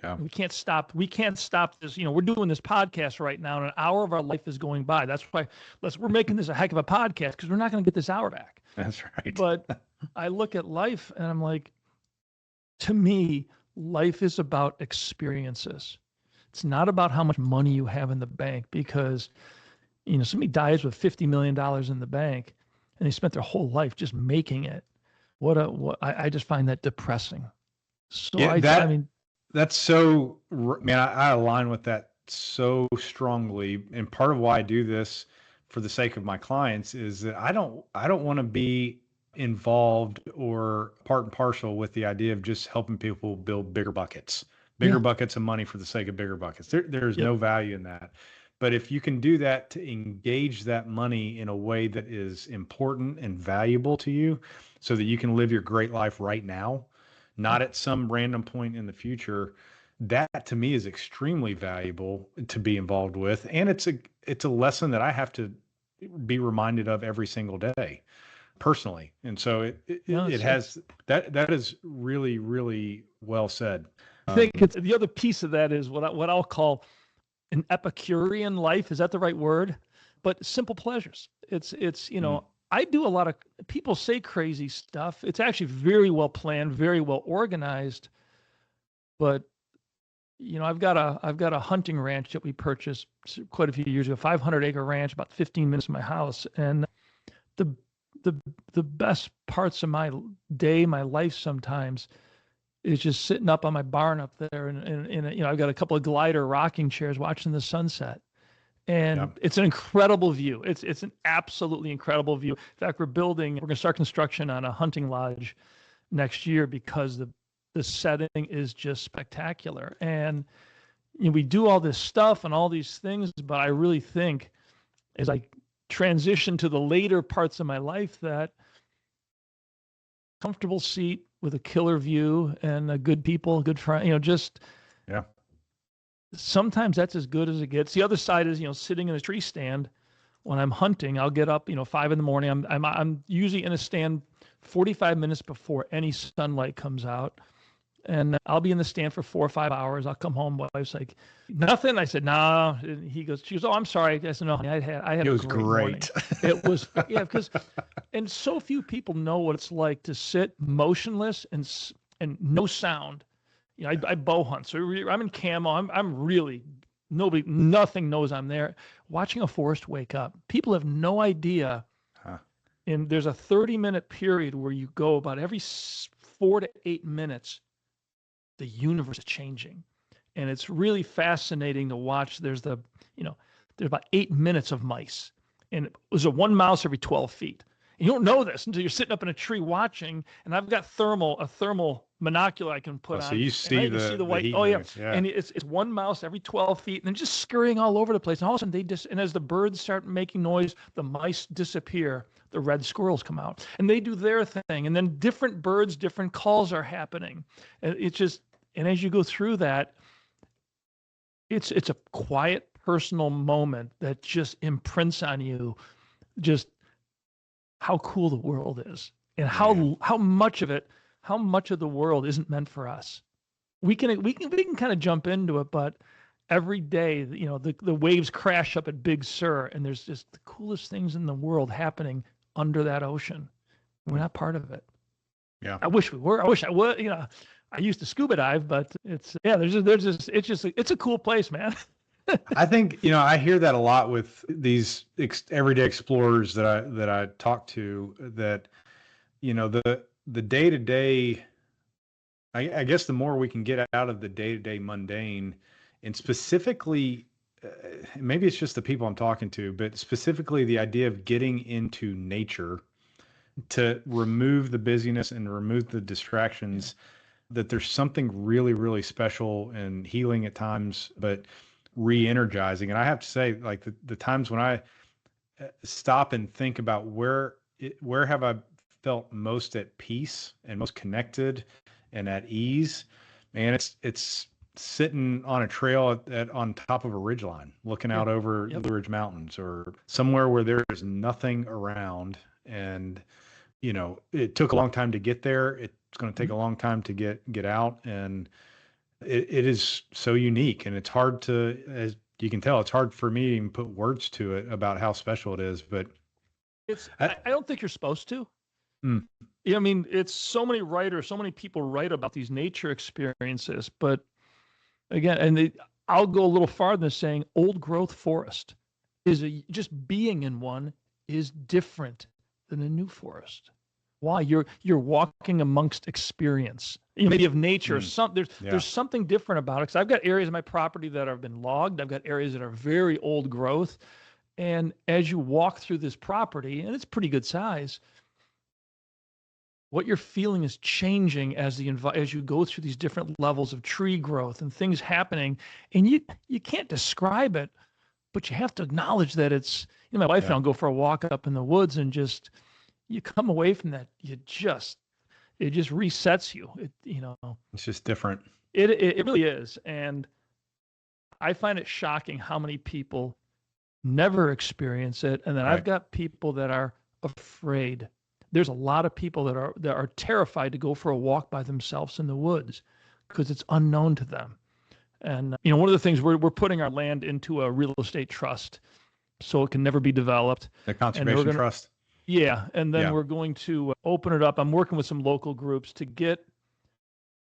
Yeah. We can't stop this. We're doing this podcast right now, and an hour of our life is going by. That's why we're making this a heck of a podcast, because we're not going to get this hour back. That's right. But I look at life and I'm like, to me, life is about experiences. It's not about how much money you have in the bank, because, somebody dies with $50 million in the bank and they spent their whole life just making it. I just find that depressing. So yeah, that's so, man, I align with that so strongly. And part of why I do this for the sake of my clients is that I don't want to be involved or part and parcel with the idea of just helping people build bigger buckets of money for the sake of bigger buckets. There's no value in that. But if you can do that to engage that money in a way that is important and valuable to you so that you can live your great life right now, not at some random point in the future, that to me is extremely valuable to be involved with. And it's a lesson that I have to be reminded of every single day personally. And so it has that is really, really well said. I think it's the other piece of that is what I'll call an Epicurean life. Is that the right word? But simple pleasures. It's I do a lot of, people say crazy stuff. It's actually very well planned, very well organized. But I've got a hunting ranch that we purchased quite a few years ago, 500-acre ranch, about 15 minutes from my house. And the best parts of my day, my life sometimes, is just sitting up on my barn up there, and I've got a couple of glider rocking chairs watching the sunset. And it's an incredible view. It's an absolutely incredible view. In fact, we're going to start construction on a hunting lodge next year because the setting is just spectacular. And we do all this stuff and all these things, but I really think as I transition to the later parts of my life that comfortable seat with a killer view and a good people, good friend, just yeah. Sometimes that's as good as it gets. The other side is, sitting in a tree stand when I'm hunting. I'll get up, 5 a.m. I'm usually in a stand 45 minutes before any sunlight comes out. And I'll be in the stand for 4 or 5 hours. I'll come home. My wife's like, nothing. I said, no. And she goes, oh, I'm sorry. I said, no, I had it was a great morning. It was, yeah, and so few people know what it's like to sit motionless and no sound. I bow hunt. So I'm in camo. I'm really, nothing knows I'm there. Watching a forest wake up. People have no idea. And there's a 30-minute period where you go about every 4 to 8 minutes. The universe is changing, and it's really fascinating to watch. There's about 8 minutes of mice, and it was a 1 mouse every 12 feet. And you don't know this until you're sitting up in a tree watching. And I've got a thermal monocular I can put on. So you see the white. The oh yeah. And it's 1 mouse every 12 feet, and they're just scurrying all over the place. And all of a sudden and as the birds start making noise, the mice disappear. The red squirrels come out, and they do their thing. And then different birds, different calls are happening. And and as you go through that, it's a quiet, personal moment that just imprints on you just how cool the world is, and how much of the world isn't meant for us. We can kind of jump into it, but every day, the waves crash up at Big Sur, and there's just the coolest things in the world happening under that ocean. We're not part of it. Yeah. I wish we were. I wish I would. I used to scuba dive, but it's a cool place, man. I think, I hear that a lot with these everyday explorers that I talk to, that, the day-to-day, I guess the more we can get out of the day-to-day mundane, and specifically, maybe it's just the people I'm talking to, but specifically the idea of getting into nature to remove the busyness and remove the distractions, that there's something really, really special and healing at times, but re-energizing. And I have to say, like the times when I stop and think about where have I felt most at peace and most connected and at ease, man, it's sitting on a trail on top of a ridgeline, looking out over the Ridge Mountains, or somewhere where there's nothing around. And, it took a long time to get there. It's going to take a long time to get out. And it is so unique, and it's hard to, as you can tell, it's hard for me to even put words to it about how special it is. But I don't think you're supposed to. Yeah, I mean, it's so many writers, so many people write about these nature experiences, but again, I'll go a little farther than saying old growth forest just being in one is different than a new forest. Why? You're walking amongst experience, maybe of nature. There's something different about it. Because I've got areas of my property that have been logged. I've got areas that are very old growth. And as you walk through this property, and it's pretty good size, what you're feeling is changing as you go through these different levels of tree growth and things happening. And you can't describe it, but you have to acknowledge that it's. My wife and I'll go for a walk up in the woods, and just. You come away from that, it just resets you. It's just different. It really is. And I find it shocking how many people never experience it. And then I've got people that are afraid. There's a lot of people that are terrified to go for a walk by themselves in the woods because it's unknown to them. And, one of the things we're putting our land into a real estate trust so it can never be developed. The conservation trust. Yeah, and then we're going to open it up. I'm working with some local groups to get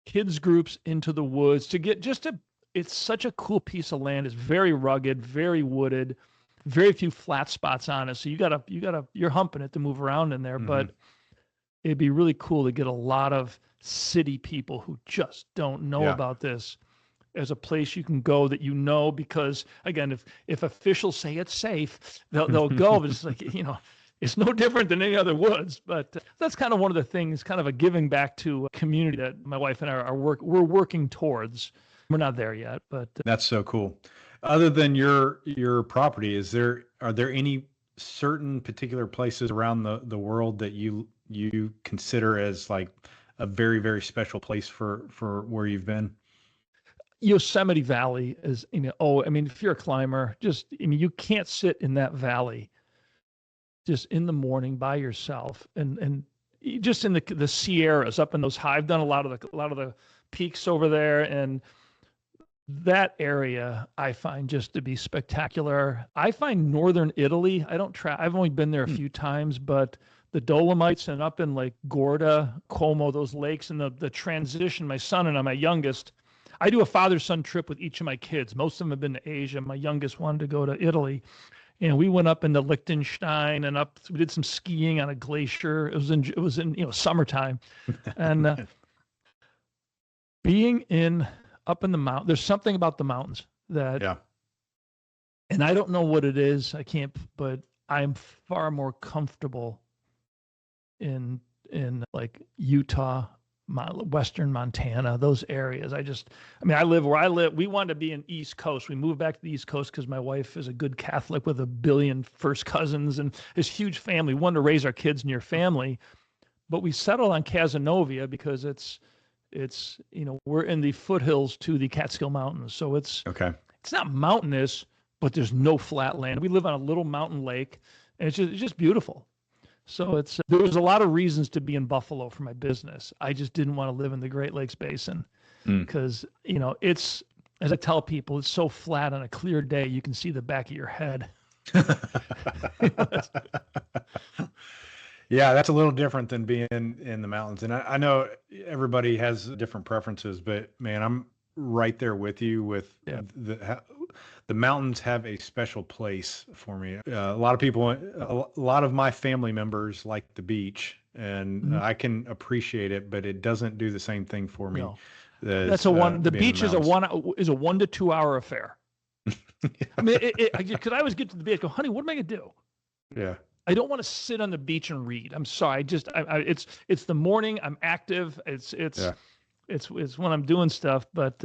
kids groups into the woods, to get it's such a cool piece of land. It's very rugged, very wooded, very few flat spots on it. So you're humping it to move around in there, but it'd be really cool to get a lot of city people who just don't know about this as a place you can go that because again, if officials say it's safe, they'll go, but it's like, It's no different than any other woods, but that's kind of one of the things, kind of a giving back to a community that my wife and I we're working towards. We're not there yet, but That's so cool. Other than your property, are there any certain particular places around the world that you consider as like a very, very special place for where you've been? Yosemite Valley is, I mean, if you're a climber, you can't sit in that valley just in the morning by yourself and just in the Sierras up in those high. I've done a lot of the peaks over there, and that area I find just to be spectacular. I find northern Italy. I've only been there a few times, but the Dolomites and up in like Gorda, Como, those lakes, and the transition. My son and I, my youngest, I do a father-son trip with each of my kids. Most of them have been to Asia. My youngest wanted to go to Italy. And we went up into Liechtenstein and we did some skiing on a glacier. It was in summertime. And being up in the mountain, there's something about the mountains that, Yeah. and I don't know what it is. But I'm far more comfortable in like Utah, Western Montana, those areas. I live where I live. We wanted to be in East Coast. We moved back to the East Coast because my wife is a good Catholic with 1 billion first cousins and this huge family. We wanted to raise our kids near family, but we settled on Cazenovia because it's we're in the foothills to the Catskill Mountains. So it's not mountainous, but there's no flat land. We live on a little mountain lake, and it's just beautiful. So there was a lot of reasons to be in Buffalo for my business. I just didn't want to live in the Great Lakes Basin because, it's, as I tell people, it's so flat on a clear day, you can see the back of your head. Yeah, that's a little different than being in the mountains. And I know everybody has different preferences, but man, I'm right there with you with the mountains have a special place for me. A lot of people, a lot of my family members like the beach, and I can appreciate it, but it doesn't do the same thing for me. No. The beach is a 1 to 2 hour affair. I mean, because I always get to the beach, I go, honey, what am I gonna do? Yeah. I don't want to sit on the beach and read. I'm sorry. It's the morning. I'm active. It's when I'm doing stuff. But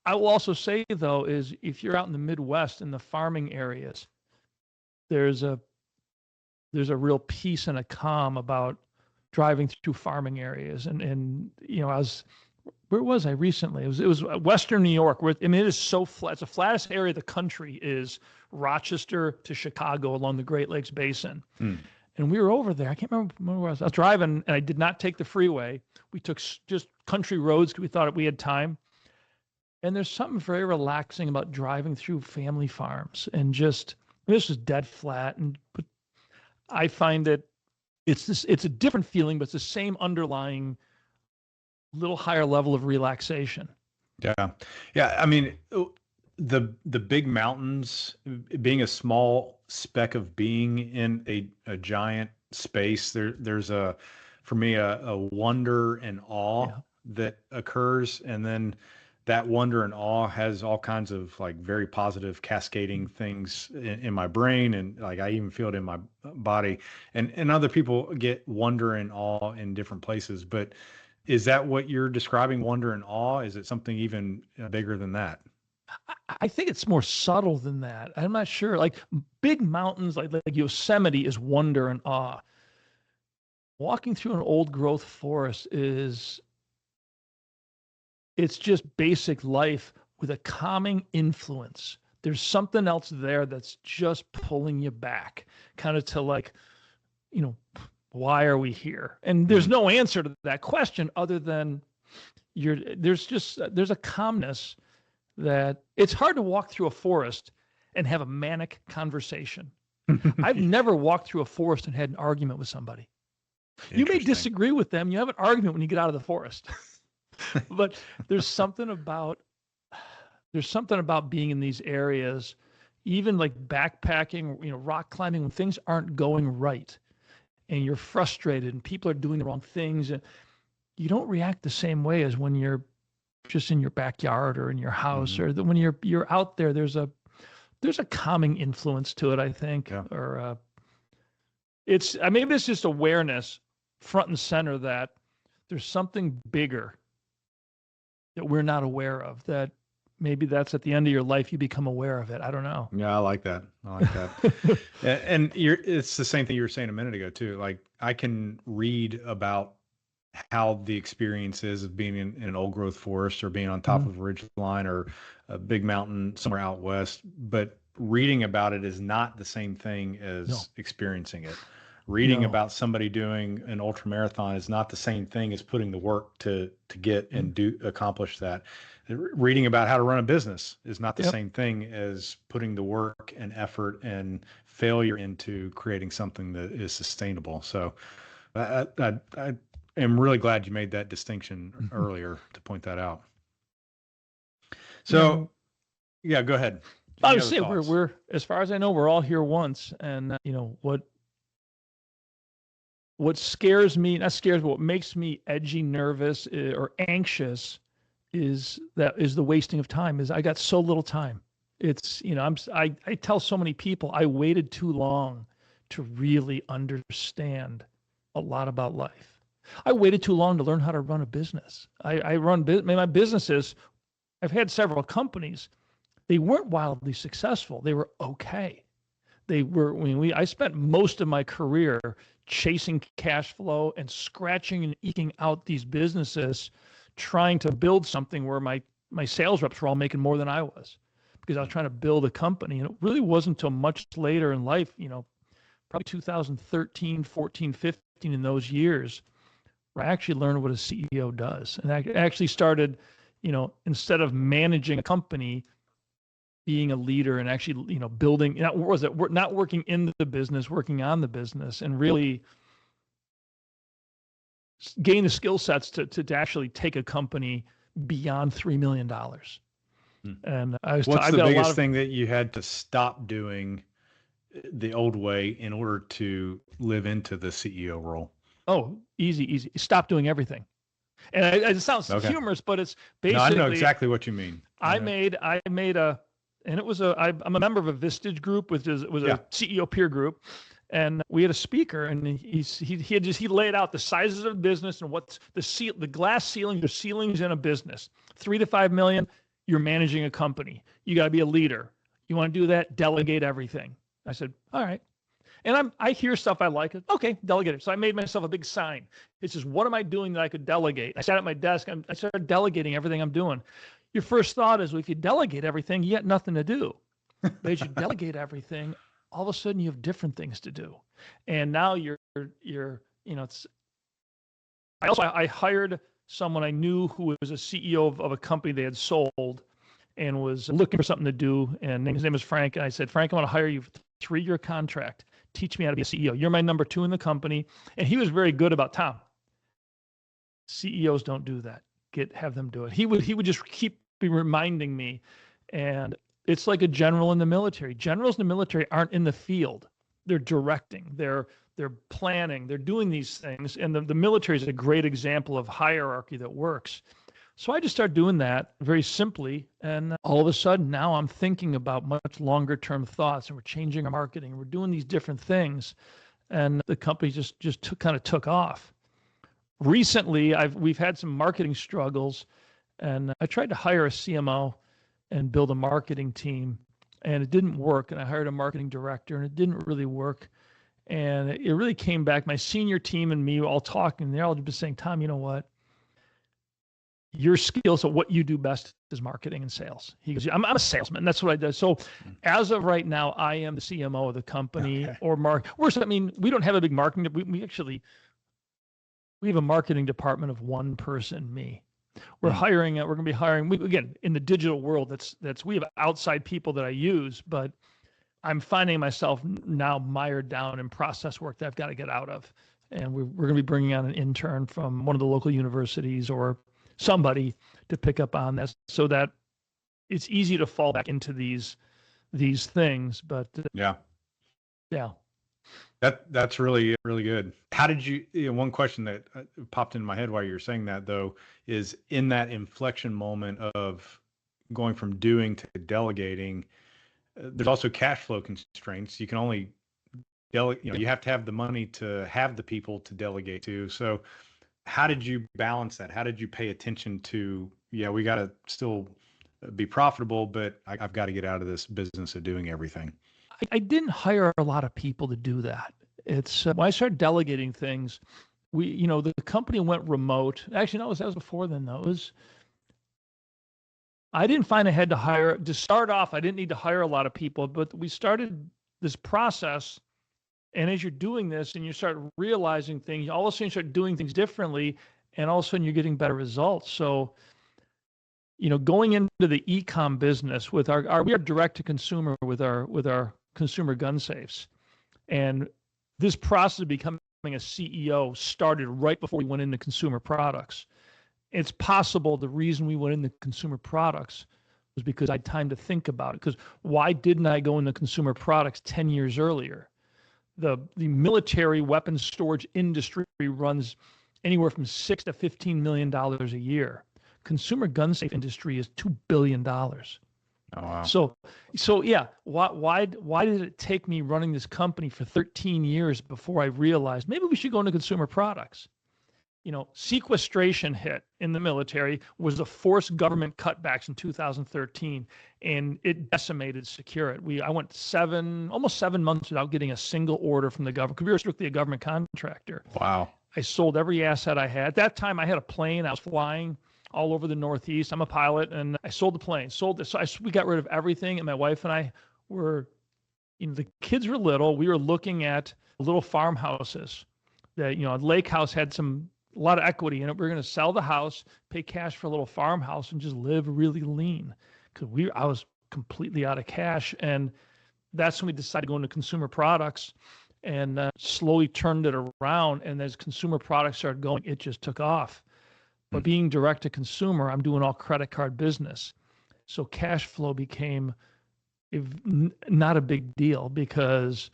I will also say though, is if you're out in the Midwest in the farming areas, there's a real peace and a calm about driving through farming areas. Where was I recently? It was Western New York. It is so flat. It's the flattest area of the country is Rochester to Chicago along the Great Lakes Basin. And we were over there. I can't remember where I was. I was driving, and I did not take the freeway. We took just country roads because we thought we had time. And there's something very relaxing about driving through family farms and this was dead flat. But I find that it's a different feeling, but it's the same underlying little higher level of relaxation. Yeah. Yeah. I mean, the big mountains being a small speck of being in a giant space, there's for me, a wonder and awe that occurs. And then that wonder and awe has all kinds of like very positive cascading things in my brain. And like, I even feel it in my body, and other people get wonder and awe in different places. But is that what you're describing, wonder and awe? Is it something even bigger than that? I think it's more subtle than that. I'm not sure. Like big mountains, like Yosemite is wonder and awe. Walking through an old growth forest it's just basic life with a calming influence. There's something else there that's just pulling you back, kind of to like, why are we here? And there's no answer to that question other than there's a calmness that it's hard to walk through a forest and have a manic conversation. I've never walked through a forest and had an argument with somebody. You may disagree with them. You have an argument when you get out of the forest. But there's something about being in these areas, even like backpacking, rock climbing, when things aren't going right and you're frustrated and people are doing the wrong things, and you don't react the same way as when you're just in your backyard or in your house, or when you're out there. There's a calming influence to it, I think, or maybe it's just awareness front and center that there's something bigger that we're not aware of, that maybe that's at the end of your life, you become aware of it. I don't know. Yeah, I like that. I like that. And it's the same thing you were saying a minute ago too. Like I can read about how the experience is of being in an old growth forest or being on top of a ridge line or a big mountain somewhere out west, but reading about it is not the same thing as experiencing it. Reading about somebody doing an ultra marathon is not the same thing as putting the work to get and accomplish that. Reading about how to run a business is not the same thing as putting the work and effort and failure into creating something that is sustainable. So I am really glad you made that distinction earlier to point that out. So yeah, go ahead. I would say we're, as far as I know, we're all here once. And what scares me, not scares, but what makes me edgy, nervous, or anxious is the wasting of time. Is I got so little time. It's, I tell so many people I waited too long to really understand a lot about life. I waited too long to learn how to run a business. My businesses, I've had several companies. They weren't wildly successful. They were okay. I spent most of my career chasing cash flow and scratching and eking out these businesses, trying to build something where my sales reps were all making more than I was, because I was trying to build a company. And it really wasn't until much later in life, probably 2013, 14, 15, in those years, where I actually learned what a CEO does. And I actually started, instead of managing a company, being a leader and actually, building, not working in the business, working on the business, and really gain the skill sets to actually take a company beyond $3 million. And what's the biggest thing that you had to stop doing the old way in order to live into the CEO role? Oh, easy. Stop doing everything. And it sounds humorous, but it's basically. No, I know exactly what you mean. I made and it was I'm a member of a Vistage group, which was a CEO peer group. And we had a speaker, and he laid out the sizes of business and what's the glass ceilings or ceilings in a business. 3 to 5 million, you're managing a company. You got to be a leader. You want to do that? Delegate everything. I said, all right. And I hear stuff I like. Okay, delegate it. So I made myself a big sign. It says, what am I doing that I could delegate? I sat at my desk. I started delegating everything I'm doing. Your first thought is, well, if you delegate everything, you got nothing to do. But as you delegate everything, all of a sudden you have different things to do. And now I hired someone I knew who was a CEO of a company they had sold and was looking for something to do. And his name was Frank. And I said, Frank, I want to hire you for a 3-year contract. Teach me how to be a CEO. You're my number 2 in the company. And he was very good about, Tom, CEOs don't do that. Have them do it. He would just keep reminding me. And it's like a general in the military. Generals in the military aren't in the field. They're directing. They're planning. They're doing these things. And the military is a great example of hierarchy that works. So I just started doing that very simply. And all of a sudden now I'm thinking about much longer term thoughts, and we're changing our marketing. We're doing these different things. And the company just took off. Recently, we've had some marketing struggles, and I tried to hire a CMO and build a marketing team, and it didn't work. And I hired a marketing director, and it didn't really work. And it really came back. My senior team and me all talking, they're all just saying, Tom, you know what? Your skills of what you do best is marketing and sales. He goes, I'm a salesman. That's what I do. So as of right now, I am the CMO of the company. We don't have a big marketing. We have a marketing department of one person, me. We're going to be hiring, again, in the digital world, we have outside people that I use, but I'm finding myself now mired down in process work that I've got to get out of. And we're going to be bringing on an intern from one of the local universities or somebody to pick up on that, so that it's easy to fall back into these things. But yeah. That's really, really good. How did you, one question that popped into my head while you were saying that, though, is in that inflection moment of going from doing to delegating, there's also cash flow constraints. You can only you have to have the money to have the people to delegate to. So how did you balance that? How did you pay attention to, yeah, we got to still be profitable, but I've got to get out of this business of doing everything? I didn't hire a lot of people to do that. It's when I started delegating things, the company went remote. Actually, no, that was before then, though. I didn't find I had to hire, to start off, I didn't need to hire a lot of people, but we started this process. And as you're doing this and you start realizing things, all of a sudden you start doing things differently, and all of a sudden you're getting better results. So, going into the e-com business with we are direct to consumer with our consumer gun safes. And this process of becoming a CEO started right before we went into consumer products. It's possible the reason we went into consumer products was because I had time to think about it. Because why didn't I go into consumer products 10 years earlier? The military weapons storage industry runs anywhere from $6 to $15 million a year. Consumer gun safe industry is $2 billion. Oh, wow. So yeah, why did it take me running this company for 13 years before I realized maybe we should go into consumer products? Sequestration hit in the military, was the forced government cutbacks in 2013, and it decimated Security. I went almost 7 months without getting a single order from the government, because we were strictly a government contractor. Wow. I sold every asset I had. At that time, I had a plane. I was flying all over the Northeast. I'm a pilot, and I sold the plane. We got rid of everything, and my wife and I were, the kids were little. We were looking at little farmhouses that, Lake House had a lot of equity in it. We're going to sell the house, pay cash for a little farmhouse, and just live really lean, because I was completely out of cash. And that's when we decided to go into consumer products, and slowly turned it around. And as consumer products started going, it just took off. But being direct to consumer, I'm doing all credit card business. So cash flow became not a big deal, because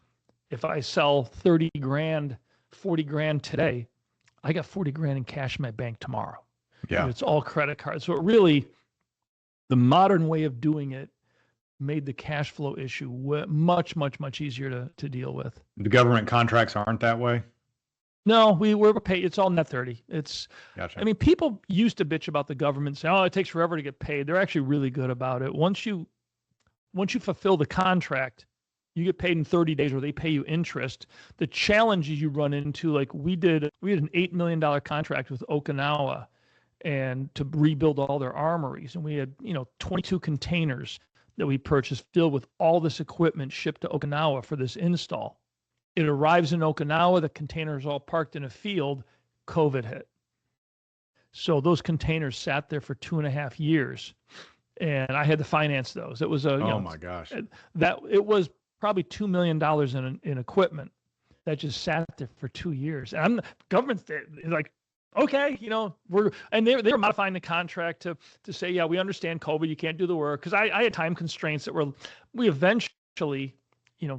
if I sell 30 grand, 40 grand today, I got 40 grand in cash in my bank tomorrow. Yeah. And it's all credit cards. So it really, the modern way of doing it made the cash flow issue much, much, much easier to deal with. The government contracts aren't that way? No, we're paid. It's all net 30. Gotcha. I mean, people used to bitch about the government saying, it takes forever to get paid. They're actually really good about it. Once you fulfill the contract, you get paid in 30 days, or they pay you interest. The challenges you run into, like we had an $8 million contract with Okinawa, and to rebuild all their armories. And we had, 22 containers that we purchased filled with all this equipment shipped to Okinawa for this install. It arrives in Okinawa, the containers all parked in a field, COVID hit. So those containers sat there for 2.5 years, and I had to finance those. It was my gosh. It was probably $2 million in equipment that just sat there for 2 years. And government's like, okay, they were modifying the contract to say, yeah, we understand COVID, you can't do the work. Because I had time constraints we eventually,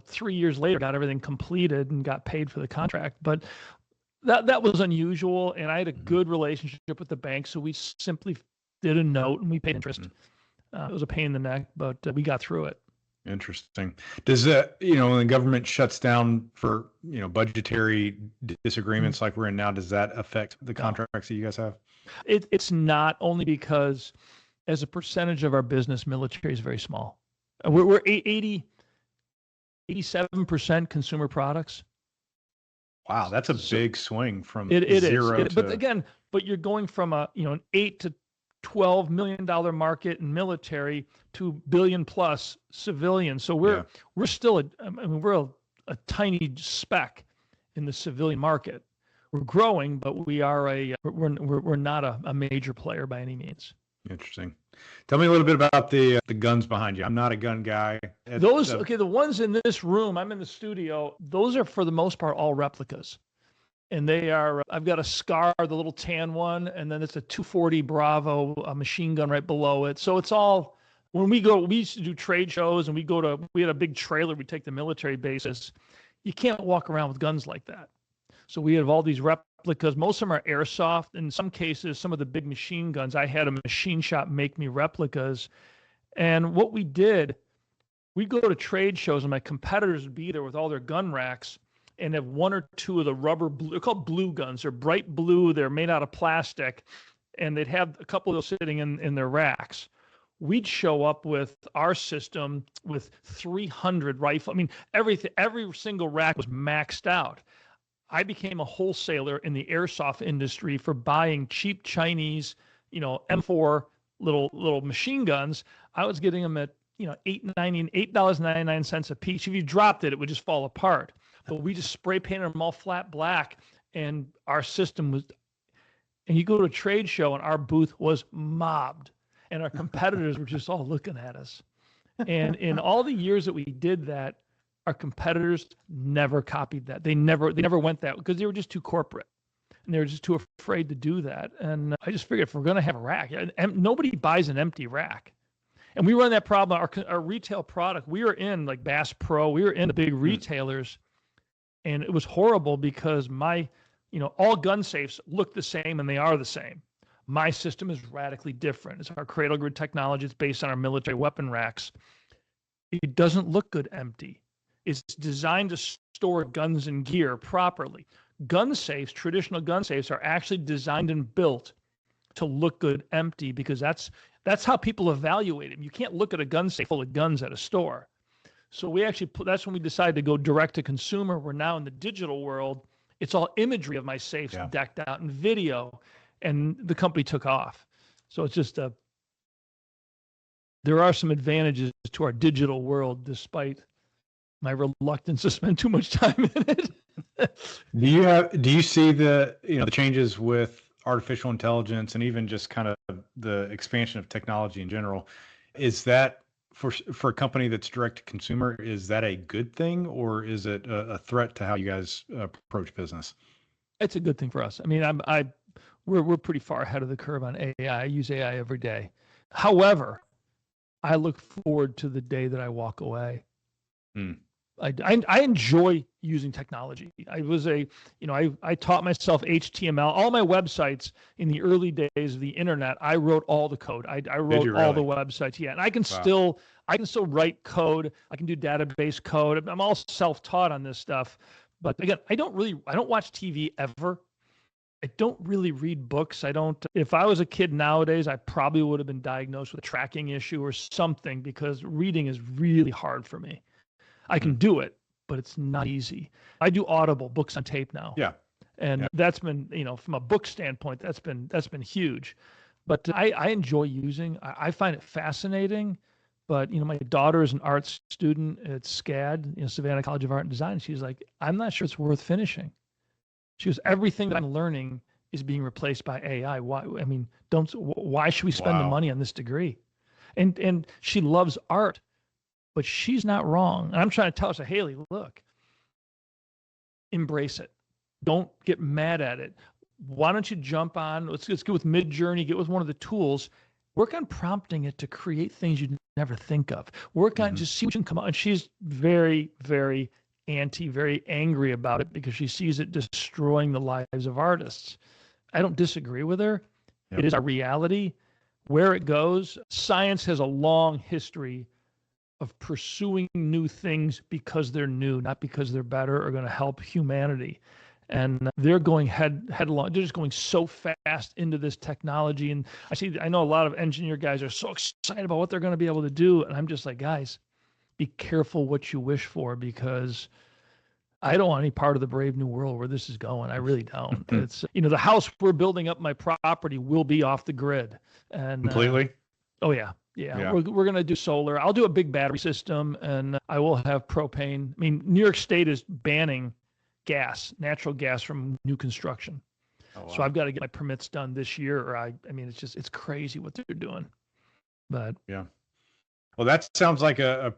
3 years later, got everything completed and got paid for the contract. But that was unusual, and I had a good relationship with the bank, so we simply did a note and we paid interest. It was a pain in the neck, but we got through it. Interesting. Does when the government shuts down for, budgetary disagreements like we're in now, does that affect the contracts that you guys have? It's not, only because as a percentage of our business, military is very small. We're 87% consumer products. Wow, that's a big swing from it zero is. But you're going from an $8 to $12 million market in military to billion plus civilian. So we're still we're a tiny speck in the civilian market. We're growing, but we're not a major player by any means. Interesting. Tell me a little bit about the guns behind you. I'm not a gun guy. The ones in this room, I'm in the studio, those are for the most part all replicas. And they are, I've got a SCAR, the little tan one, and then it's a 240 Bravo, a machine gun right below it. So it's all, when we used to do trade shows, and we had a big trailer, we take the military bases. You can't walk around with guns like that. So we have all these replicas. Most of them are airsoft. In some cases, some of the big machine guns, I had a machine shop make me replicas. And what we did, we'd go to trade shows, and my competitors would be there with all their gun racks. and have one or two of the rubber blue, they're called blue guns. They're bright blue. They're made out of plastic, and they'd have a couple of those sitting in their racks. We'd show up with our system with 300 rifle. I mean, every single rack was maxed out. I became a wholesaler in the airsoft industry for buying cheap Chinese, M4 little machine guns. I was getting them at, $8.99 a piece. If you dropped it, it would just fall apart. But we just spray painted them all flat black, and our system was, and you go to a trade show and our booth was mobbed, and our competitors were just all looking at us. And in all the years that we did that, our competitors never copied that. They never went that, because they were just too corporate, and they were just too afraid to do that. And I just figured, if we're going to have a rack, and nobody buys an empty rack. And we run that problem. Our retail product, we were in like Bass Pro, we were in the big retailers, and it was horrible because all gun safes look the same, and they are the same. My system is radically different. It's our cradle grid technology. It's based on our military weapon racks. It doesn't look good empty. It's designed to store guns and gear properly. Gun safes, traditional gun safes, are actually designed and built to look good empty, because that's how people evaluate them. You can't look at a gun safe full of guns at a store. So that's when we decided to go direct to consumer. We're now in the digital world. It's all imagery of my safes decked out in video, and the company took off. So it's just there are some advantages to our digital world, despite my reluctance to spend too much time in it. Do you see the changes with artificial intelligence, and even just kind of the expansion of technology in general? Is that for a company that's direct to consumer, is that a good thing, or is it a threat to how you guys approach business? It's a good thing for us. I mean, we're pretty far ahead of the curve on AI. I use AI every day. However, I look forward to the day that I walk away. I enjoy using technology. I taught myself HTML. All my websites in the early days of the internet, I wrote all the code. I wrote all the websites. Yeah, and I can still write code. I can do database code. I'm all self-taught on this stuff. But again, I don't watch TV ever. I don't really read books. If I was a kid nowadays, I probably would have been diagnosed with a tracking issue or something, because reading is really hard for me. I can do it, but it's not easy. I do Audible, books on tape now. Yeah. And that's been, from a book standpoint, that's been huge. But I enjoy using, I find it fascinating. But, my daughter is an art student at SCAD, Savannah College of Art and Design. She's like, I'm not sure it's worth finishing. She goes, everything that I'm learning is being replaced by AI. Why? I mean, why should we spend the money on this degree? And she loves art. But she's not wrong. And I'm trying to tell her, Haley, look, embrace it. Don't get mad at it. Why don't you jump on? Let's get with Midjourney, get with one of the tools. Work on prompting it to create things you'd never think of. Work on just see what you can come out. And she's very, very very angry about it, because she sees it destroying the lives of artists. I don't disagree with her. Yep. It is our reality. Where it goes, science has a long history of pursuing new things because they're new, not because they're better or going to help humanity. And they're going headlong. They're just going so fast into this technology. And I know a lot of engineer guys are so excited about what they're going to be able to do. And I'm just like, guys, be careful what you wish for, because I don't want any part of the brave new world where this is going. I really don't. It's, the house we're building up my property will be off the grid. And completely. Oh yeah. Yeah. We're going to do solar. I'll do a big battery system, and I will have propane. I mean, New York State is banning natural gas from new construction. Oh, wow. So I've got to get my permits done this year, or it's crazy what they're doing. But yeah. Well, that sounds like a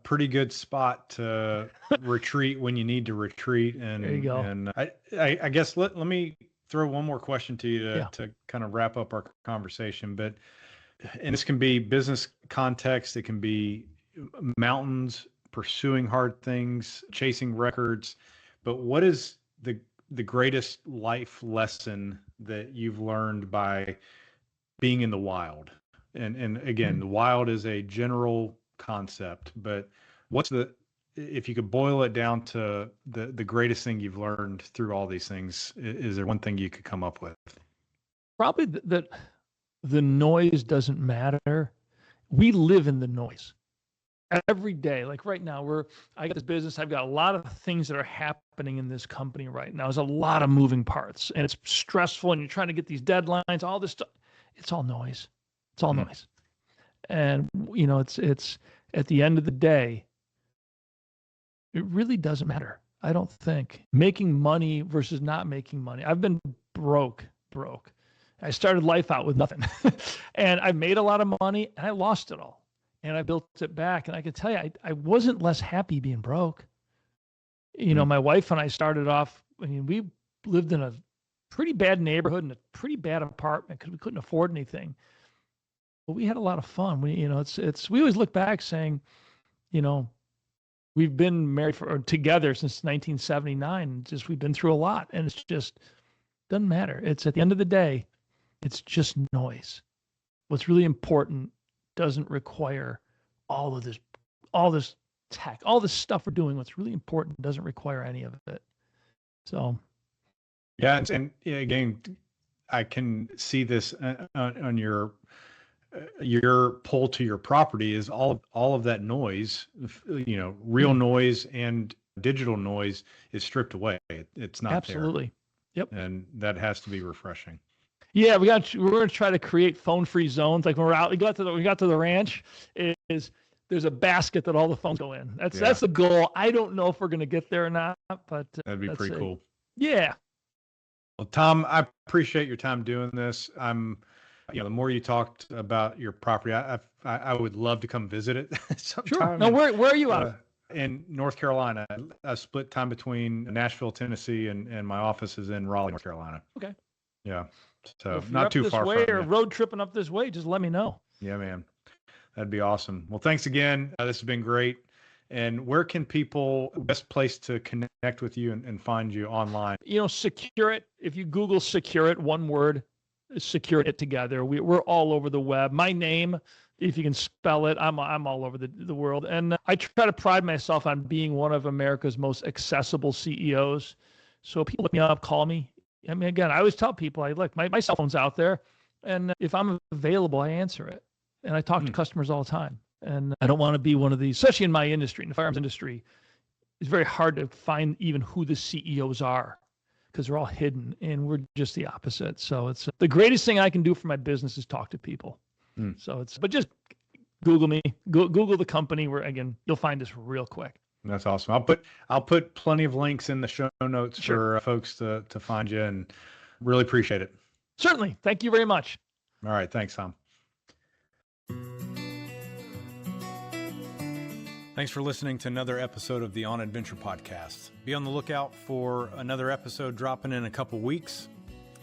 pretty good spot to retreat when you need to retreat. And there you go. And I guess let me throw one more question to you to kind of wrap up our conversation. And this can be business context. It can be mountains, pursuing hard things, chasing records. But what is the greatest life lesson that you've learned by being in the wild? And again, the wild is a general concept, but if you could boil it down to the greatest thing you've learned through all these things, is there one thing you could come up with? Probably that the noise doesn't matter. We live in the noise every day. Like right now, I got this business. I've got a lot of things that are happening in this company right now. There's a lot of moving parts, and it's stressful. And you're trying to get these deadlines, all this stuff. It's all noise. It's all noise. And it's at the end of the day, it really doesn't matter. I don't think making money versus not making money. I've been broke. I started life out with nothing and I made a lot of money and I lost it all and I built it back. And I can tell you, I wasn't less happy being broke. My wife and I started off, we lived in a pretty bad neighborhood in a pretty bad apartment because we couldn't afford anything, but we had a lot of fun. We always look back saying, we've been married together since 1979. We've been through a lot and it's just doesn't matter. It's at the end of the day, it's just noise. What's really important doesn't require all this tech, all this stuff we're doing. What's really important doesn't require any of it. So, yeah, and again, I can see this on your pull to your property is all of that noise. Real noise and digital noise is stripped away. It's not absolutely. There. Yep. And that has to be refreshing. Yeah, we're going to try to create phone-free zones. Like when we got to the ranch, there's a basket that all the phones go in. That's the goal. I don't know if we're going to get there or not, but that'd be pretty cool. Yeah. Well, Tom, I appreciate your time doing this. The more you talked about your property, I would love to come visit it sometime. Sure. Now, where are you out of? In North Carolina. I split time between Nashville, Tennessee, and my office is in Raleigh, North Carolina. Okay. Yeah. So not too far from or road tripping up this way, just let me know. Yeah, man. That'd be awesome. Well, thanks again. This has been great. And where can people, best place to connect with you and find you online? Secure it. If you Google Secure It, one word, Secure It together. We're all over the web. My name, if you can spell it, I'm all over the world. And I try to pride myself on being one of America's most accessible CEOs. So people look me up, call me. Again, I always tell people, my cell phone's out there, and if I'm available, I answer it. And I talk to customers all the time. And I don't want to be one of these, especially in my industry, in the firearms industry, it's very hard to find even who the CEOs are because they're all hidden, and we're just the opposite. So it's the greatest thing I can do for my business is talk to people. So but just Google me, Google the company again, you'll find us real quick. That's awesome. I'll put plenty of links in the show notes for folks to find you, and really appreciate it. Certainly. Thank you very much. All right. Thanks, Tom. Thanks for listening to another episode of the On Adventure podcast. Be on the lookout for another episode dropping in a couple weeks.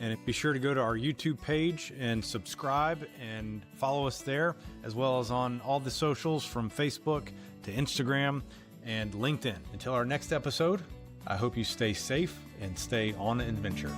And be sure to go to our YouTube page and subscribe and follow us there, as well as on all the socials from Facebook to Instagram and LinkedIn. Until our next episode, I hope you stay safe and stay on adventure.